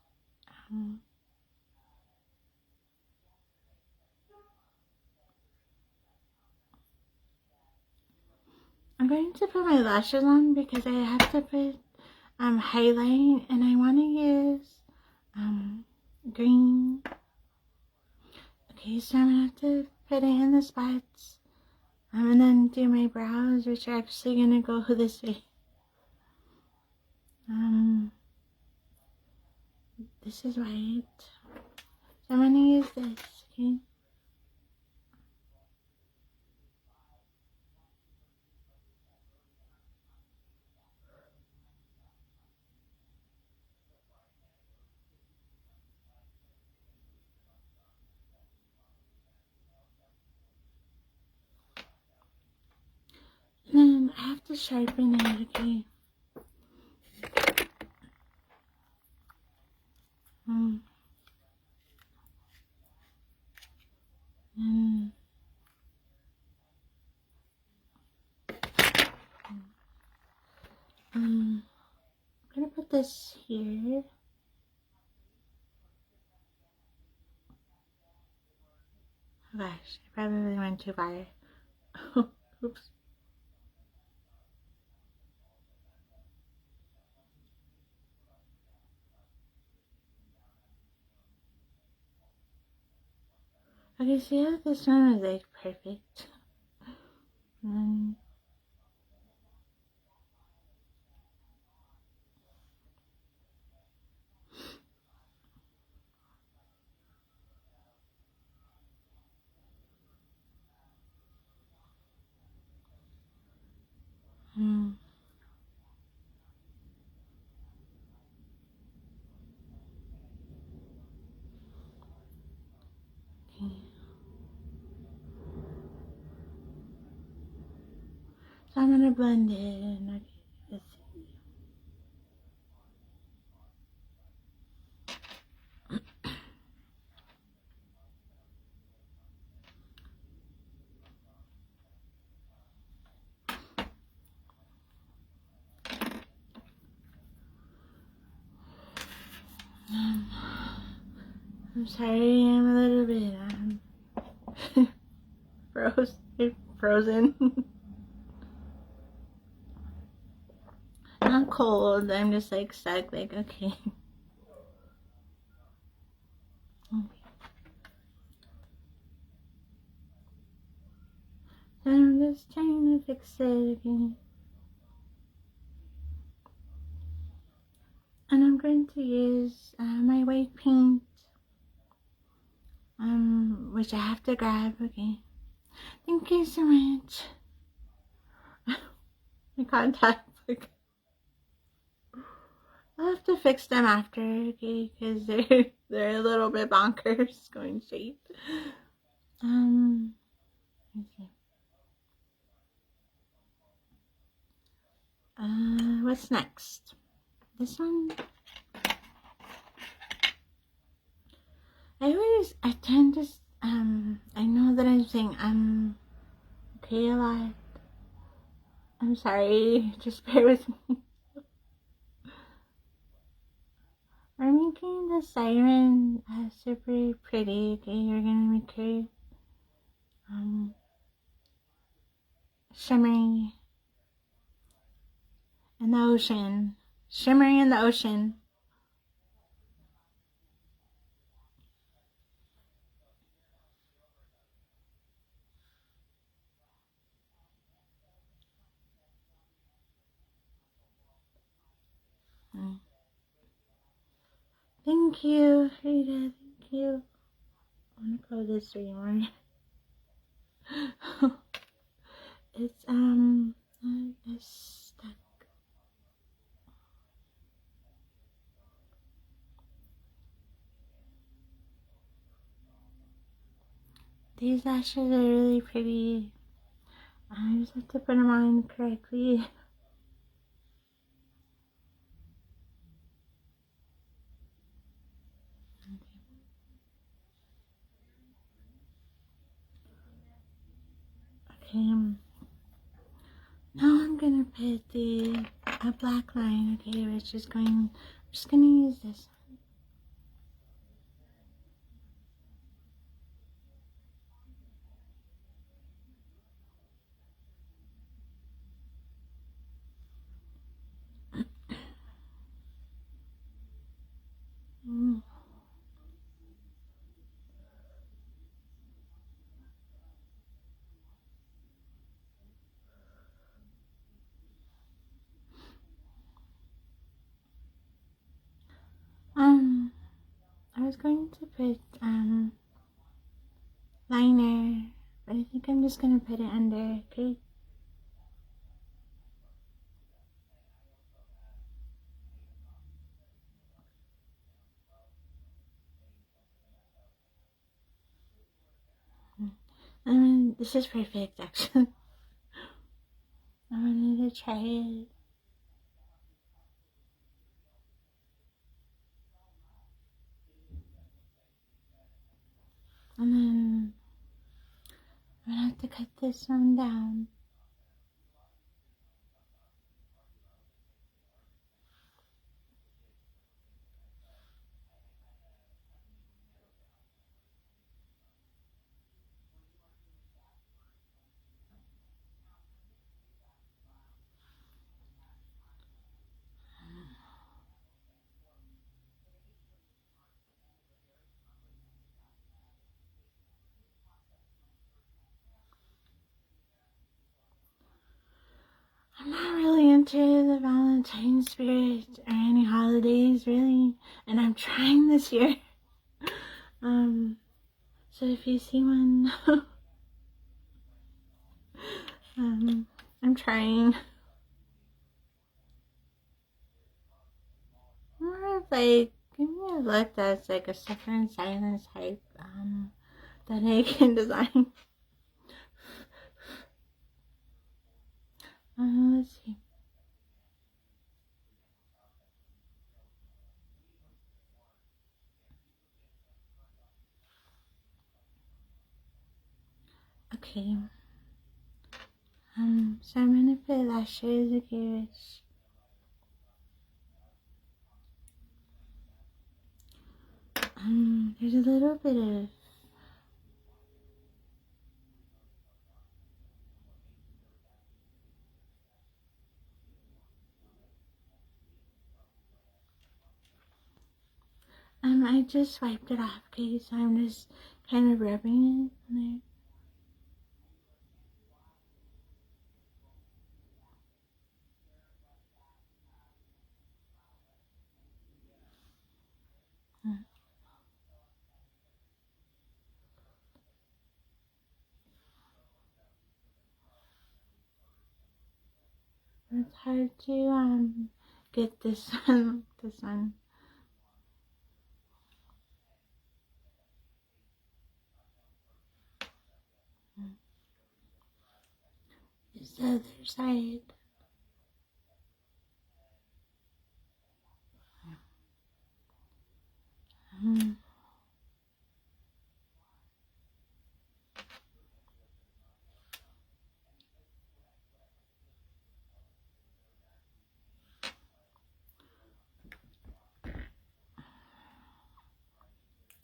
I'm going to put my lashes on because I have to put highlight, and I want to use green. Okay, so I'm gonna have to put it in the spots, and then do my brows, which are actually gonna go this way. This is white, so I'm gonna use this. Okay. And then I have to sharpen it, okay? I'm gonna put this here. Oh gosh, I probably went too far. Oops. Okay, see how this one is like perfect. Okay. So I'm gonna blend it in. Okay, let's see. I'm sorry, I'm a little bit frozen. Not cold. I'm just like stuck. Like, okay. I'm just trying to fix it again. And I'm going to use my white paint, which I have to grab. Okay. Thank you so much. My contacts. Like, I'll have to fix them after, okay? Because they're a little bit bonkers going straight. Let's see. What's next? This one. I tend to, I know that I'm saying okay a lot. I'm sorry, just bear with me. We're making the siren super pretty, okay? You're gonna make her, shimmering in the ocean. Shimmering in the ocean. Thank you, Rita. Thank you. I want to close this for you more. It's stuck. These lashes are really pretty. I just have to put them on correctly. Okay, now I'm gonna put a black line, okay, which is I'm just gonna use this one. I was going to put, liner, but I think I'm just gonna put it under, okay? This is perfect, actually. I wanted to try it. And then I'm gonna have to cut this one down. I'm not really into the Valentine's spirit or any holidays, really. And I'm trying this year. So if you see one, I'm trying. More of like, give me a look that's like a suffer in silence type, that I can design. Let's see. Okay. So I'm gonna put lashes, okay, which, there's a little bit of I just wiped it off, okay? So I'm just kind of rubbing it on there. It's hard to get this one. This one. It's the other side. Mm.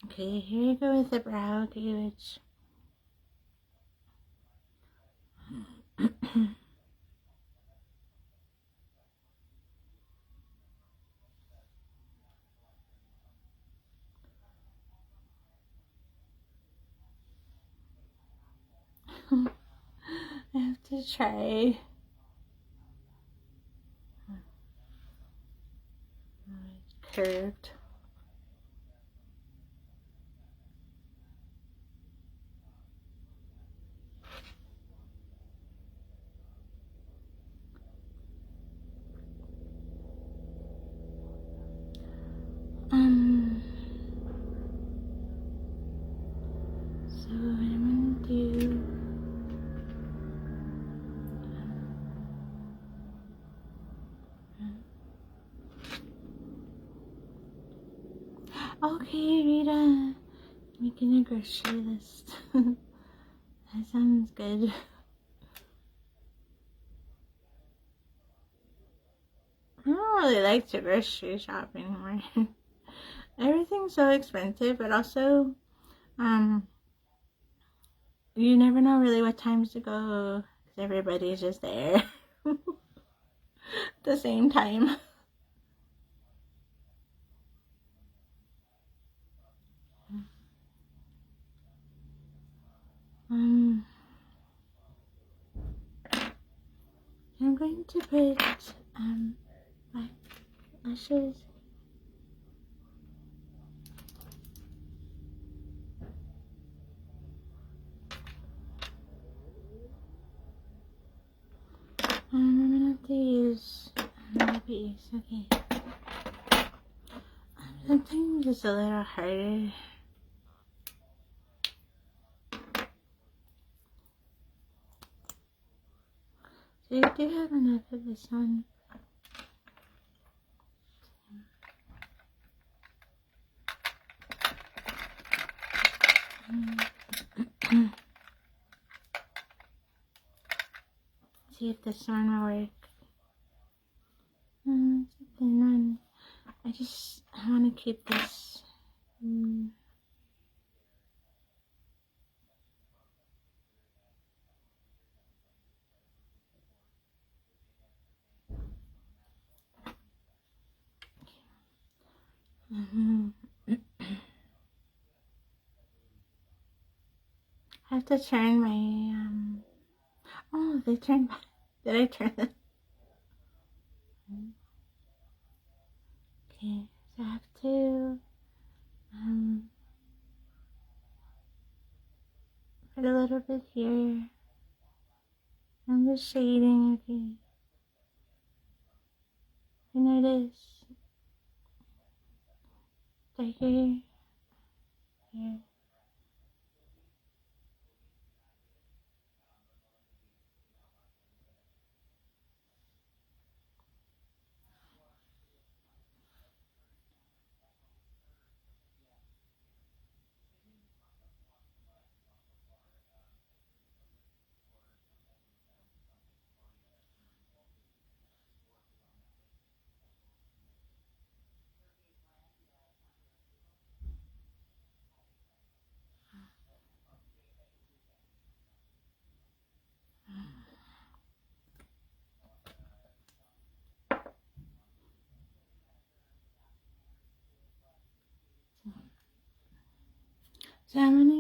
Okay, here you go with the brow, okay, which I have to try. Curved. So what I'm gonna do. Okay, Rita, making a grocery list. That sounds good. I don't really like to grocery shop anymore. Everything's so expensive, but also, you never know really what times to go because everybody's just there at the same time. I'm going to put black lashes. I'm gonna have to use these. Okay. Sometimes it's a little harder. So I do have enough of this one. See if this one will work. It's a thin one. I want to keep this. I have to turn my oh, they turned back. Did I turn them? Okay, so I have to put a little bit here. I'm just shading, okay. You notice right here, here.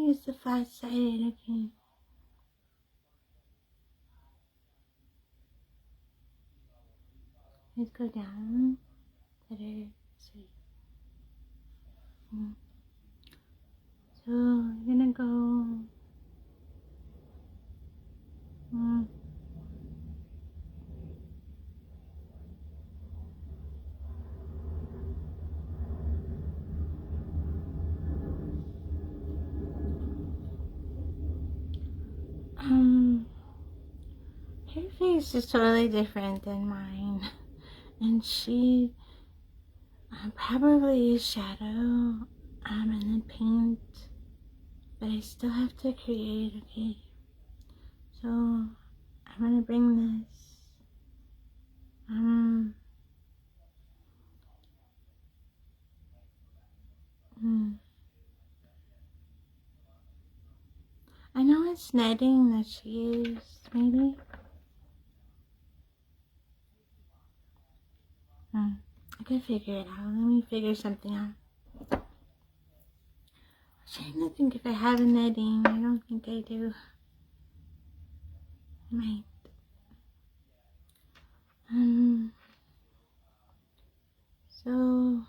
use the flat side, okay? Let's go down. Better, sweet. So, we're gonna go. Her face is totally different than mine, and she probably is shadow, and then paint, but I still have to create, okay? So I'm gonna bring this, I know it's netting that she used, maybe. I can figure it out. Let me figure something out. I'm trying to think if I have a netting. I don't think I do. I might. So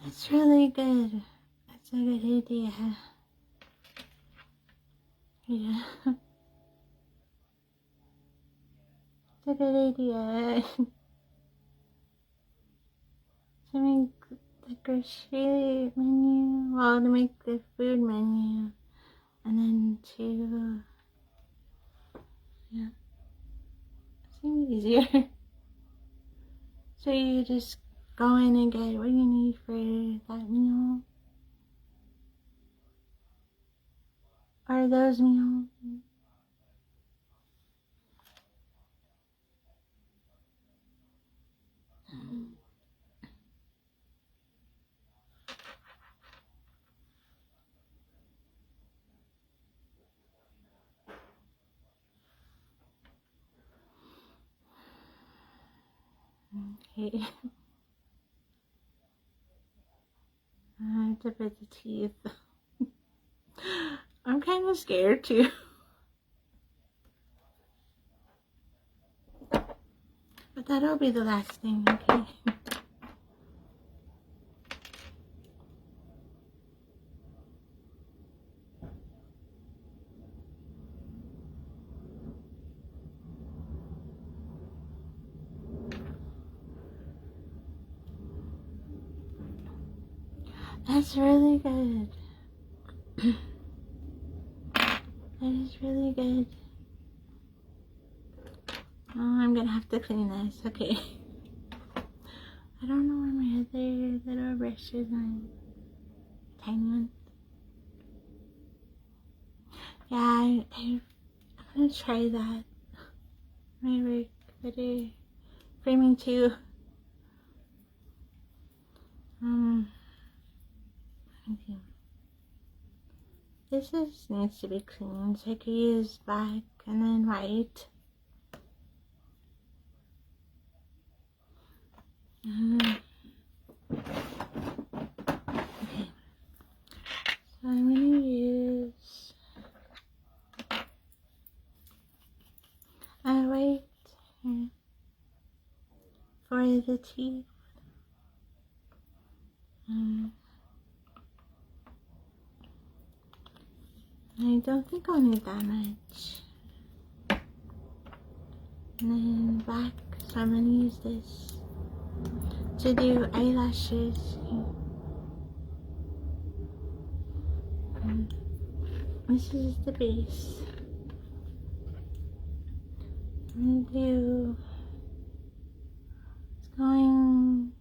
that's really good. That's a good idea. Yeah. It's a good idea. To make the grocery menu, well, to make the food menu, and then to, yeah, seems easier. So you just go in and get what you need for that meal, or those meals. Okay. I have to put the teeth. I'm kind of scared too. But that'll be the last thing, okay? That's really good. That is really good. Oh, I'm gonna have to clean this, okay? I don't know where my other little brushes are. Tiny ones. Yeah, I'm gonna try that. My work better framing too. Okay. This needs to be cleaned, so I could use black and then white. Okay. So I'm gonna use white here for the teeth. I don't think I'll need that much. And then black, so I'm gonna use this to do eyelashes. This is the base. I'm gonna do, it's going,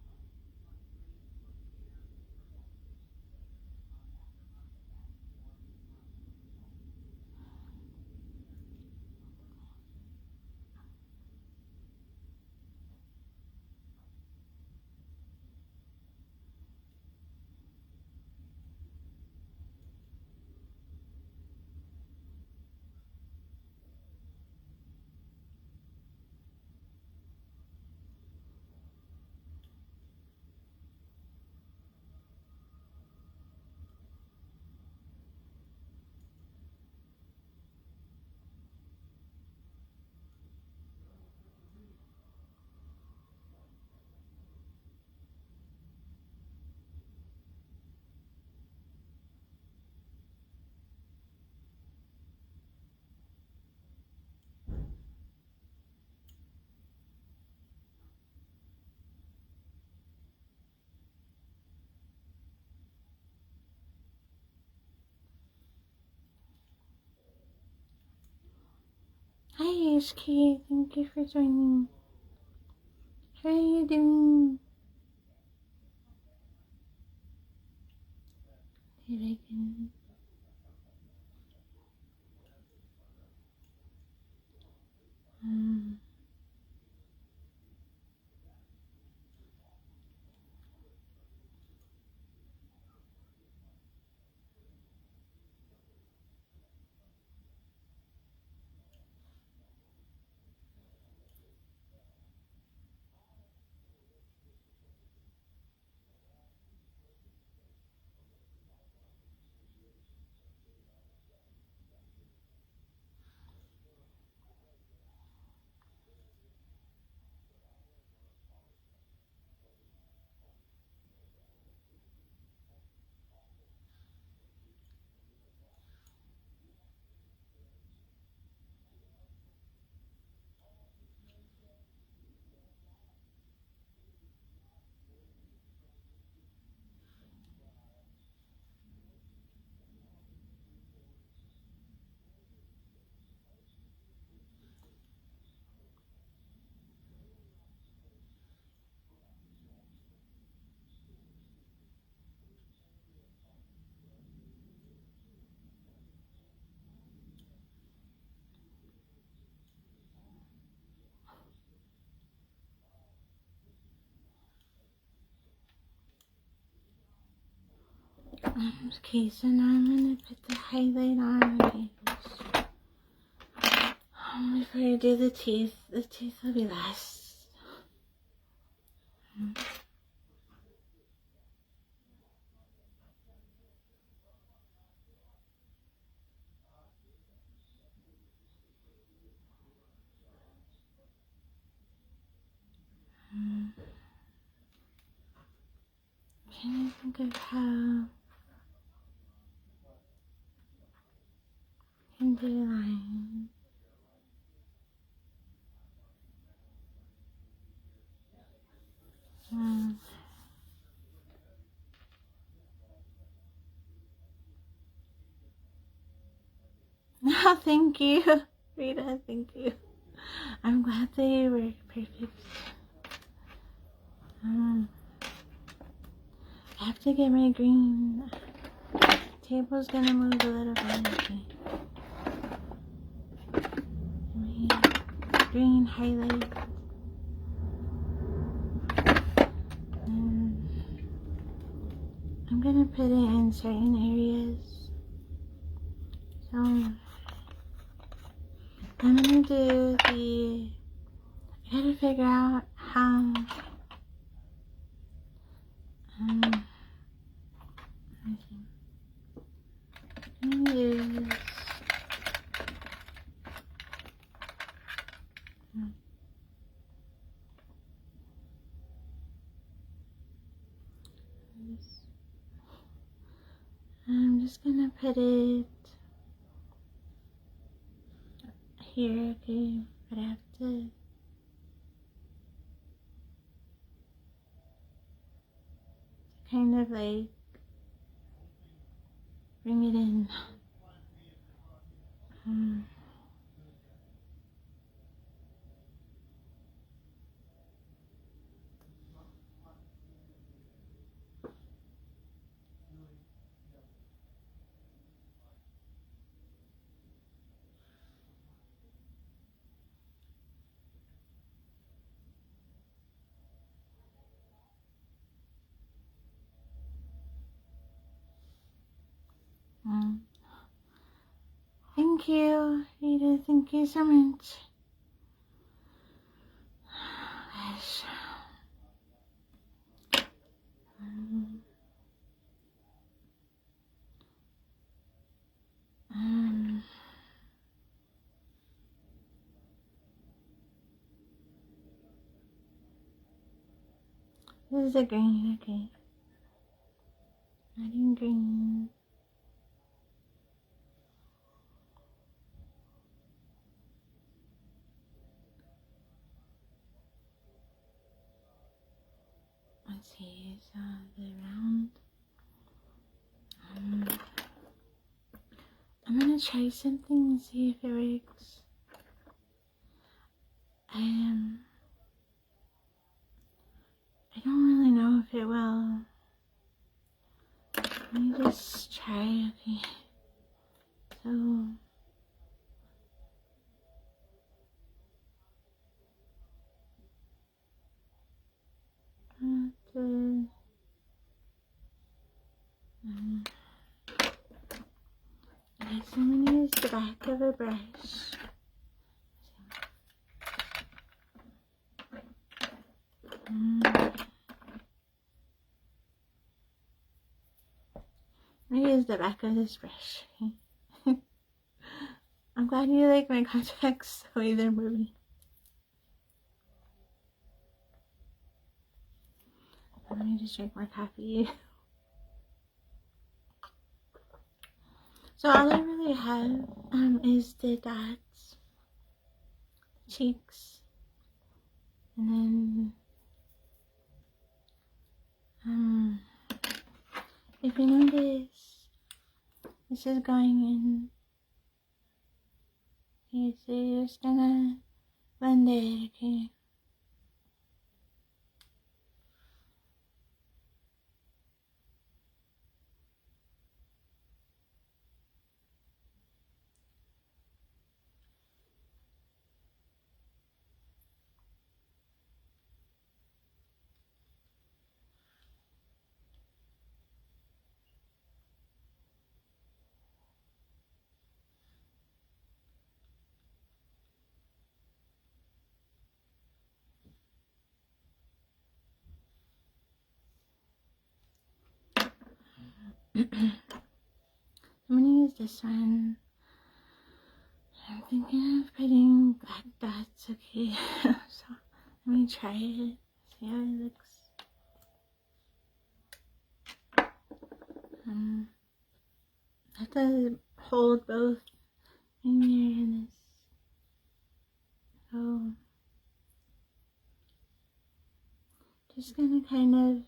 HK, thank you for joining. How are you doing? Did I can... Okay, so now I'm gonna put the highlight on my face. Before I do the teeth will be last. Trying to think of how I can do lines. No, thank you, Rita. Thank you. I'm glad they were perfect. I have to get my green. Table's gonna move a little bit. Okay. My green highlight. I'm gonna put it in certain areas. So I'm gonna do the. I gotta figure out how. I'm gonna use. I'm just gonna put it here, okay? But I have to kind of like bring it in. Thank you, Rita. Thank you so much. Gosh. This is a green, okay. Adding green. Let's see, so the round. I'm gonna try something and see if it works. I don't really know if it will. Let me just try, okay? So, okay, so I'm gonna use the back of a brush. I'm gonna use the back of this brush. Okay? I'm glad you like my contacts the way they're moving. Let me just drink more coffee. So all I really have is the dots, cheeks, and then if you notice, this is going in. Okay, so you're just gonna blend it, okay? I'm gonna use this one. I'm thinking of putting black dots, okay? So let me try it, see how it looks. I have to hold both finger in this. So just gonna kind of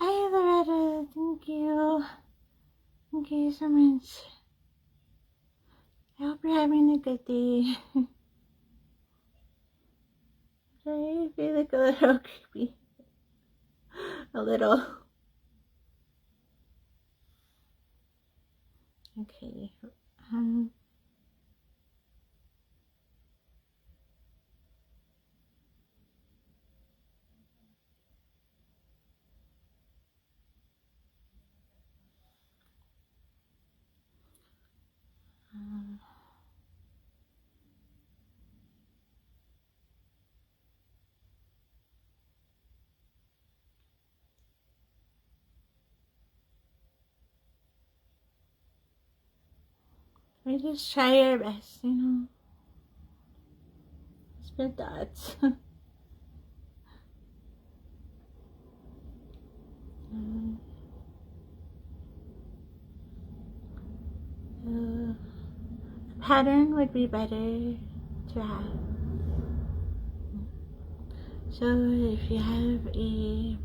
Hi Loretta, thank you. Thank you so much. I hope you're having a good day. I feel like a little creepy. A little. Okay. We just try our best, you know. Spit dots. Pattern would be better to have. So if you have a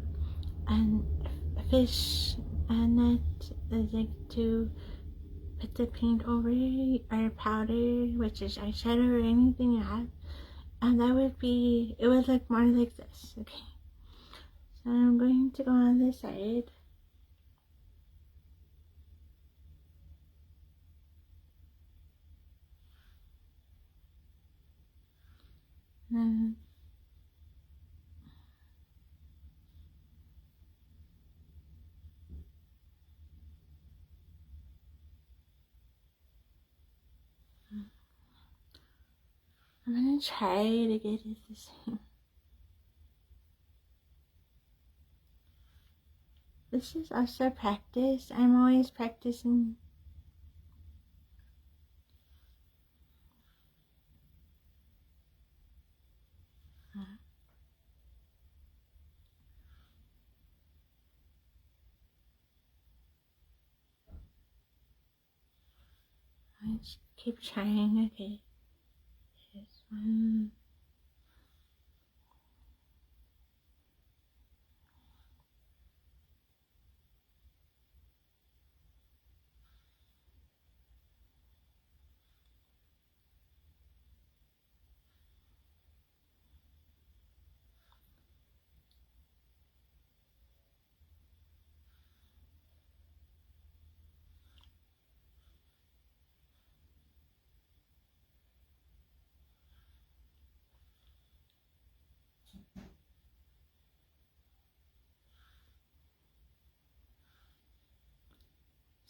fish net, like to put the paint over or powder, which is eyeshadow or anything you have, and that would be, it would look more like this. Okay, so I'm going to go on this side. And I'm gonna try to get it the same. This is also practice. I'm always practicing. I just keep trying. Okay. Here's one.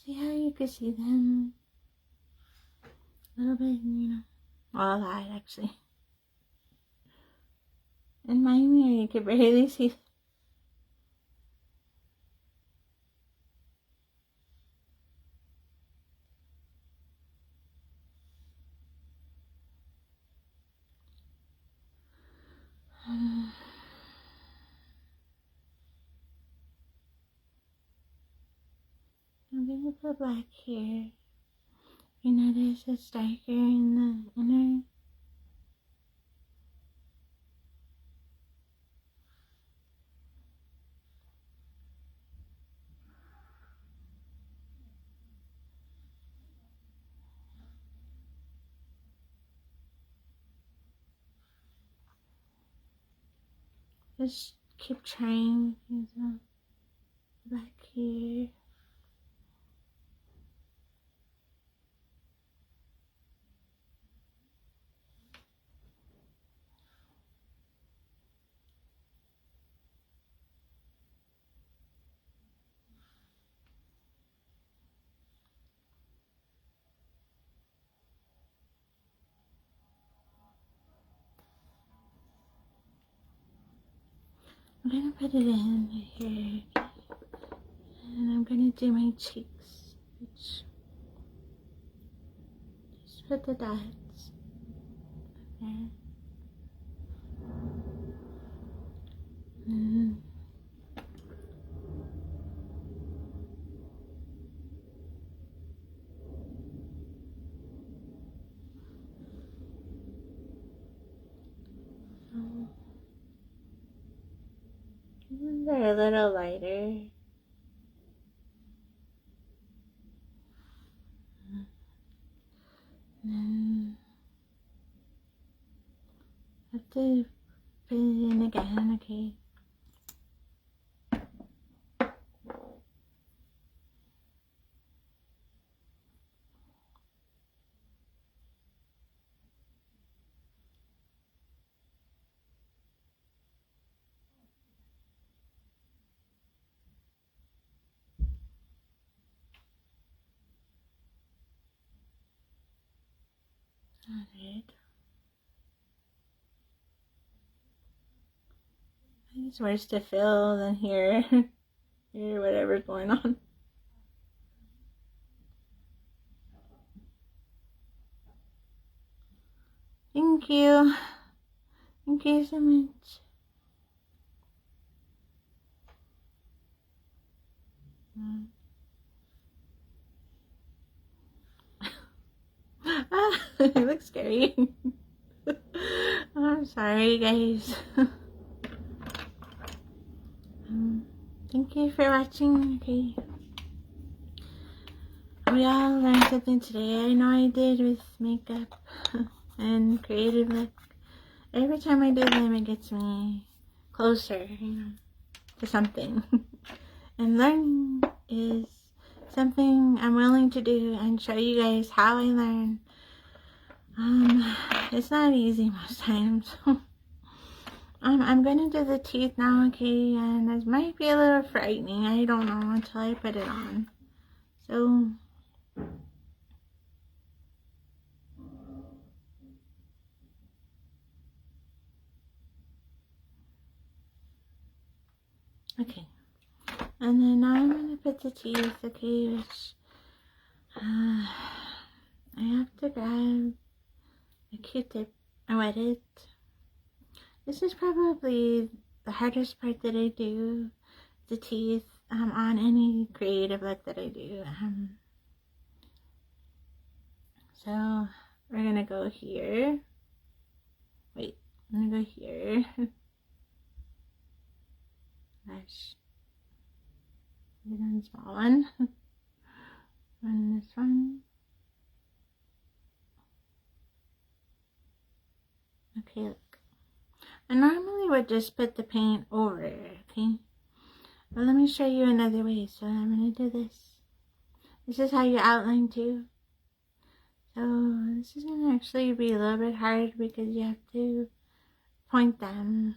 See how you can see them a little bit, you know, well, a lot actually. In my mirror, you can barely see them. I'm gonna put black here. You notice it's darker in the inner. Just keep trying. Black here. I'm gonna put it in here, and I'm gonna do my cheeks, which just put the dots there. Mm. They're a little lighter. And I have to put it in again, okay? Alright. I think it's worse to feel than hear whatever's going on. Thank you. Thank you so much. It looks scary. I'm sorry, guys. Thank you for watching. Okay. We all learned something today. I know I did with makeup and creative look. Every time I do them, it gets me closer, you know, to something. And learning is something I'm willing to do and show you guys how I learn. It's not easy most times. I'm gonna do the teeth now, okay? And this might be a little frightening. I don't know until I put it on. So Okay. And then now I'm going to put the teeth, okay, which I have to grab a Q-tip and wet it. This is probably the hardest part that I do, the teeth, on any creative look that I do. So we're going to go here. Wait, I'm going to go here. Gosh. Big one, small one. And this one. Okay, look. I normally would just put the paint over it, okay? But let me show you another way. So I'm going to do this. This is how you outline too. So this is going to actually be a little bit hard because you have to point them.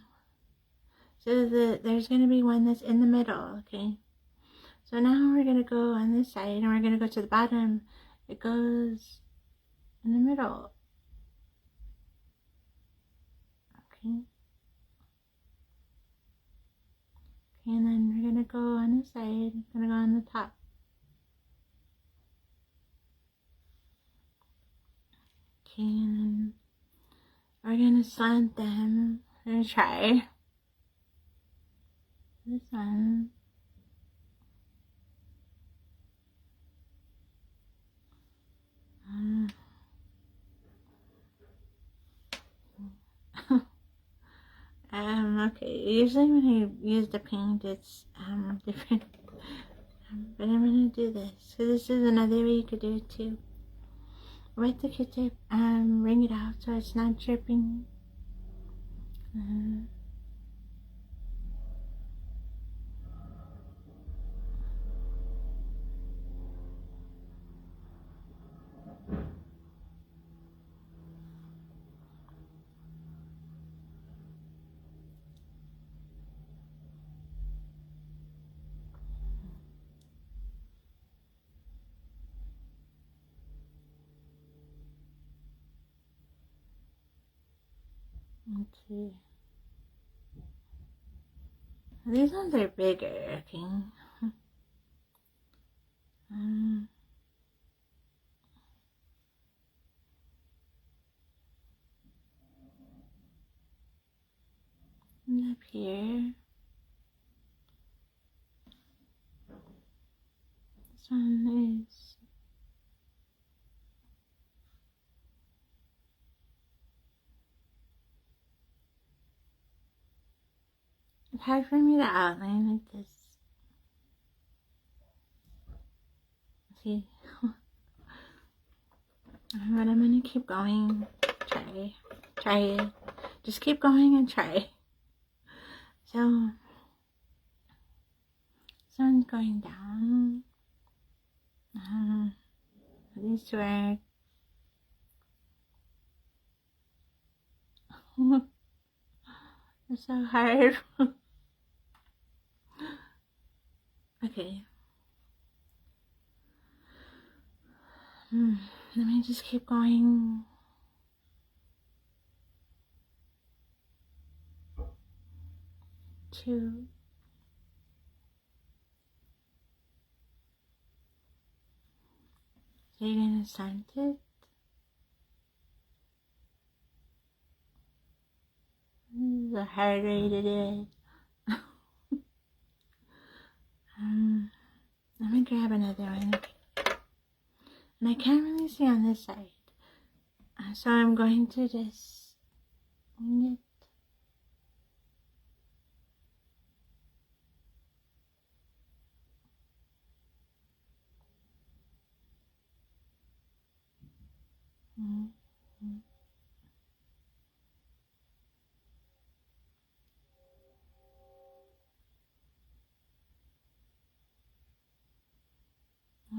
So there's going to be one that's in the middle, okay? So now we're going to go on this side and we're going to go to the bottom. It goes in the middle. Okay. Okay, and then we're going to go on the side. It's going to go on the top. Okay, and then we're going to slant them. We're going to try this one. Okay, usually when I use the paint, it's, different, but I'm gonna do this, so this is another way you could do it too. Wet the Q-tip and wring it out so it's not dripping. Let's see. These ones are bigger, okay. And up here. This one is it's hard for me to outline like this. See? But I'm gonna keep going. Try it. Just keep going and try. So, sun's going down. These two are it's so hard. Okay. Let me just keep going. Two. So you're gonna slant it. This is a hard way to do it. Let me grab another one. And I can't really see on this side. So I'm going to just wing it.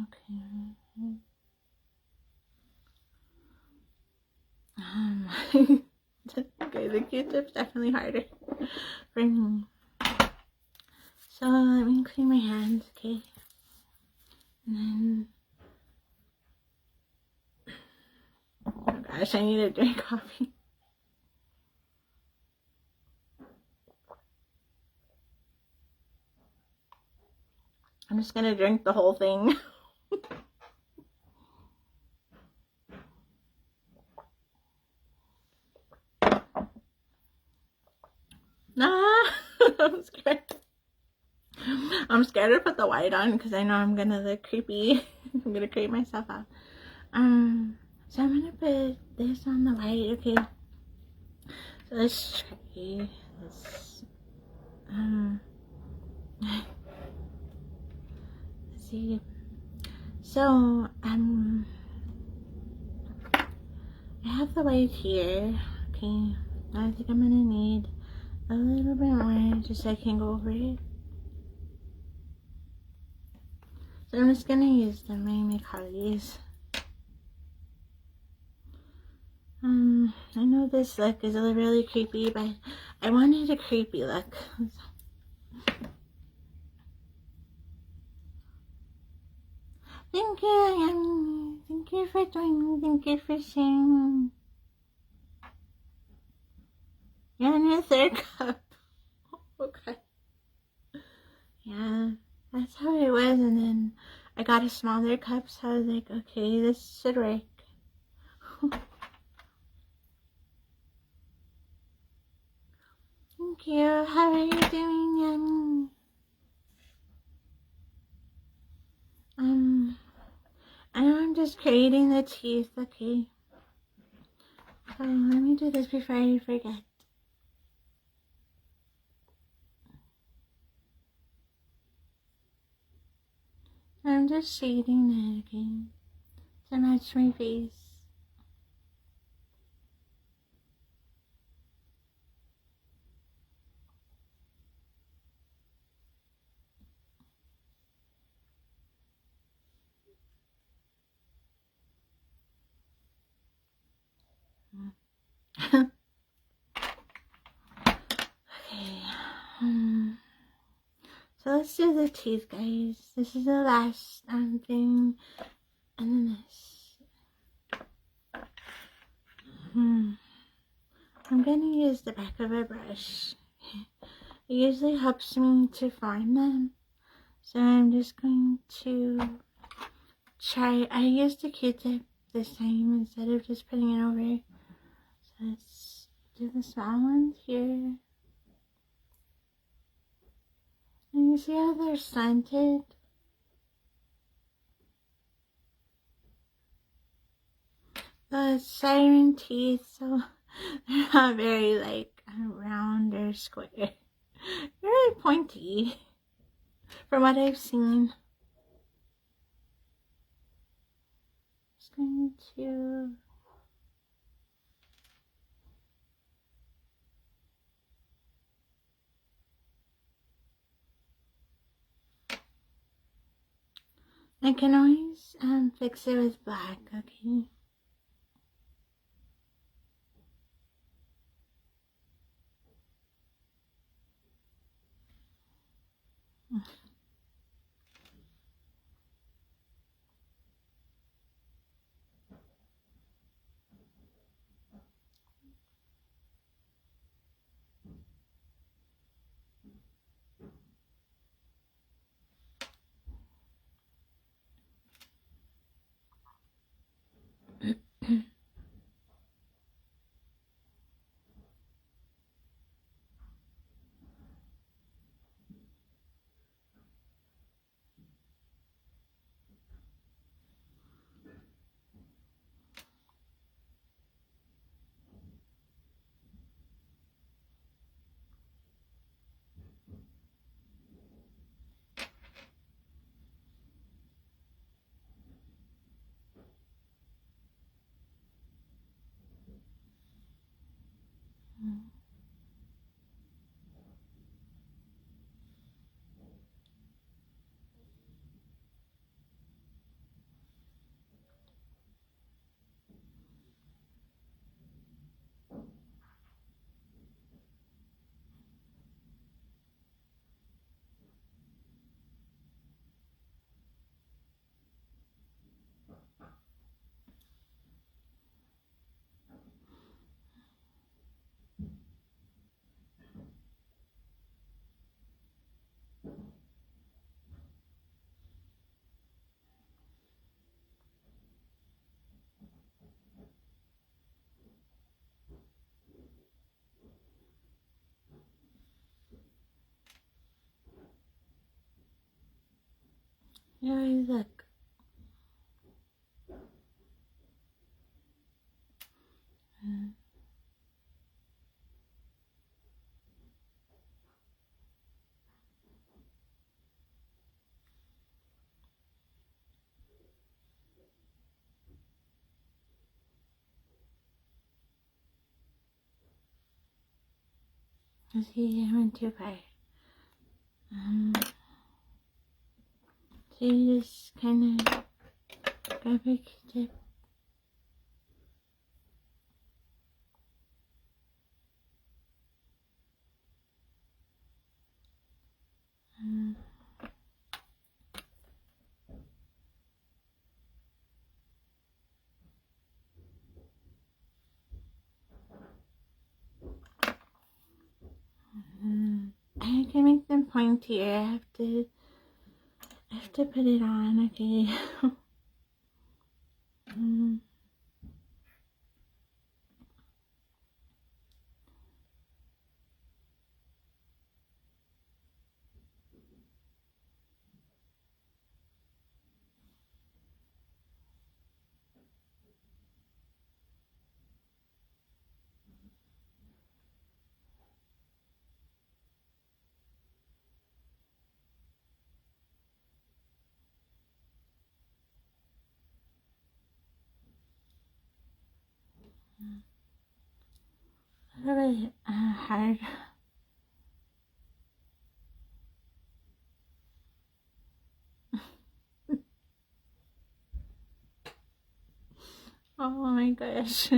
Okay. Okay, the Q-tip's definitely harder for me. So let me clean my hands, okay? And then, oh gosh, I need to drink coffee. I'm just gonna drink the whole thing. Ah, I'm scared. I'm scared to put the white on because I know I'm gonna look creepy. I'm gonna creep myself out. So I'm gonna put this on the white. Okay. So let's try this. Let's see. So I have the white here. Okay. I think I'm gonna need a little bit more just so I can go over it. So I'm just gonna use the Miami Cardies. I know this look is really creepy, but I wanted a creepy look. Thank you, Yummy. Thank you for joining. Thank you for sharing. You're in your third cup. Okay. Yeah, that's how it was, and then I got a smaller cup, so I was like, okay, this should work. Thank you. How are you doing, Yummy? I know I'm just creating the teeth, okay? So let me do this before I forget. I'm just shading it again to match my face. Okay. So let's do the teeth, guys. This is the last thing, and then this. I'm gonna use the back of a brush. It usually helps me to find them. So I'm just going to try. I used a Q-tip this time instead of just putting it over. So let's do the small ones here. And you see how they're slanted? The siren teeth, so they're not very like round or square. They're really pointy from what I've seen. Just going to I can always fix it with black, okay? You always look. See, I went too far. So you just kind of grab your Q-tip. I can make them pointier. I have to put it on, okay? Really hard. Oh my gosh.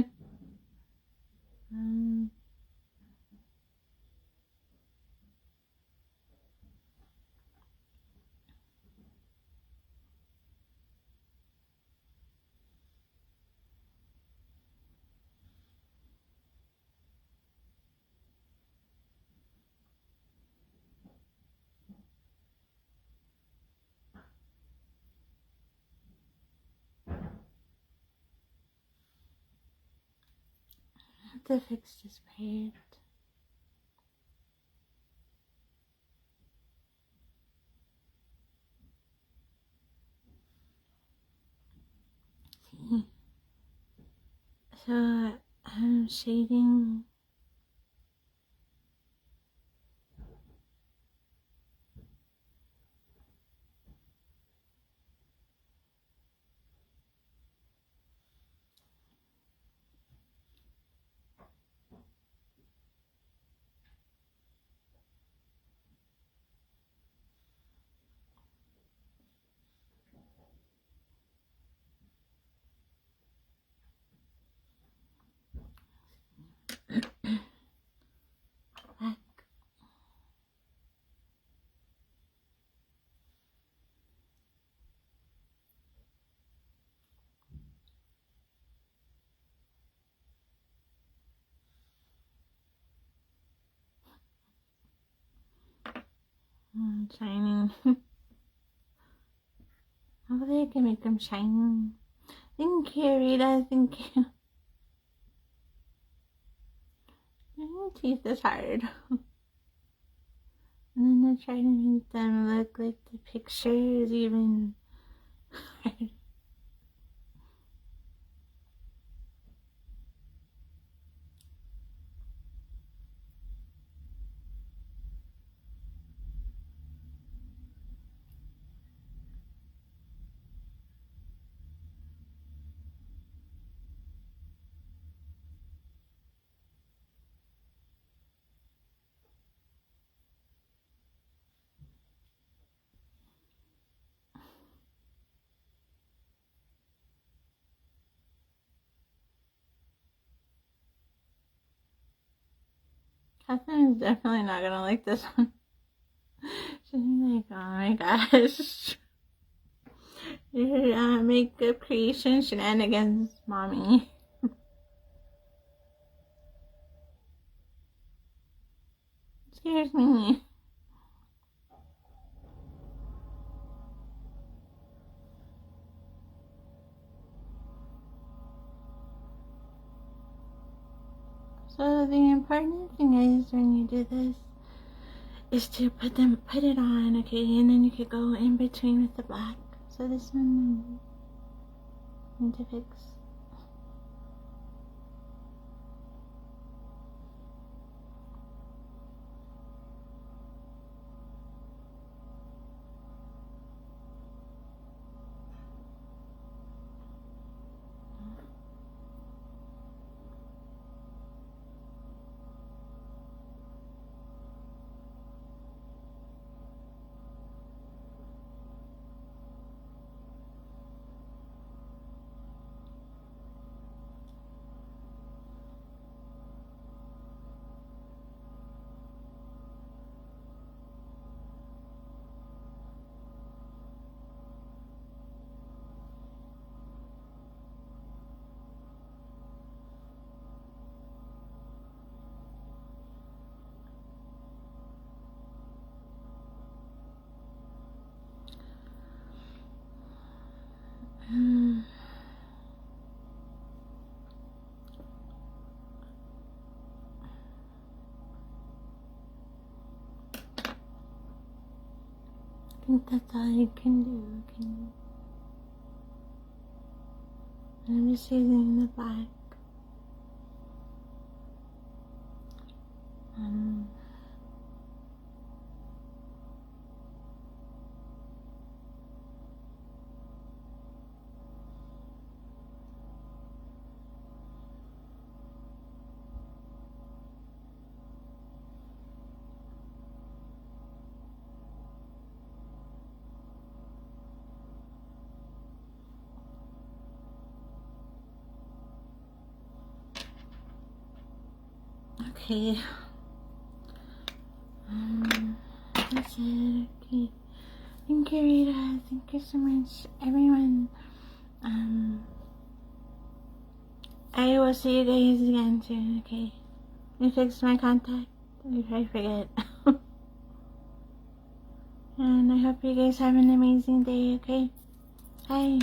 I have to fix this braid. See? So I'm shading. Back. Shining. Hopefully I can make them shine. Thank you, Rita. Thank you. Your teeth is hard. And then I try to make them look like the picture is even hard. Catherine is definitely not gonna like this one. She's like, oh my gosh. Your makeup creation shenanigans, mommy. Scares me. So the important thing is when you do this is to put it on, okay, and then you could go in between with the black. So this one I need to fix. I think that's all you can do. I'm just using the black. Okay. That's it. Okay. Thank you, Rita. Thank you so much, everyone. I will see you guys again soon. Okay. Let me fix my contact before I forget. And I hope you guys have an amazing day. Okay. Bye.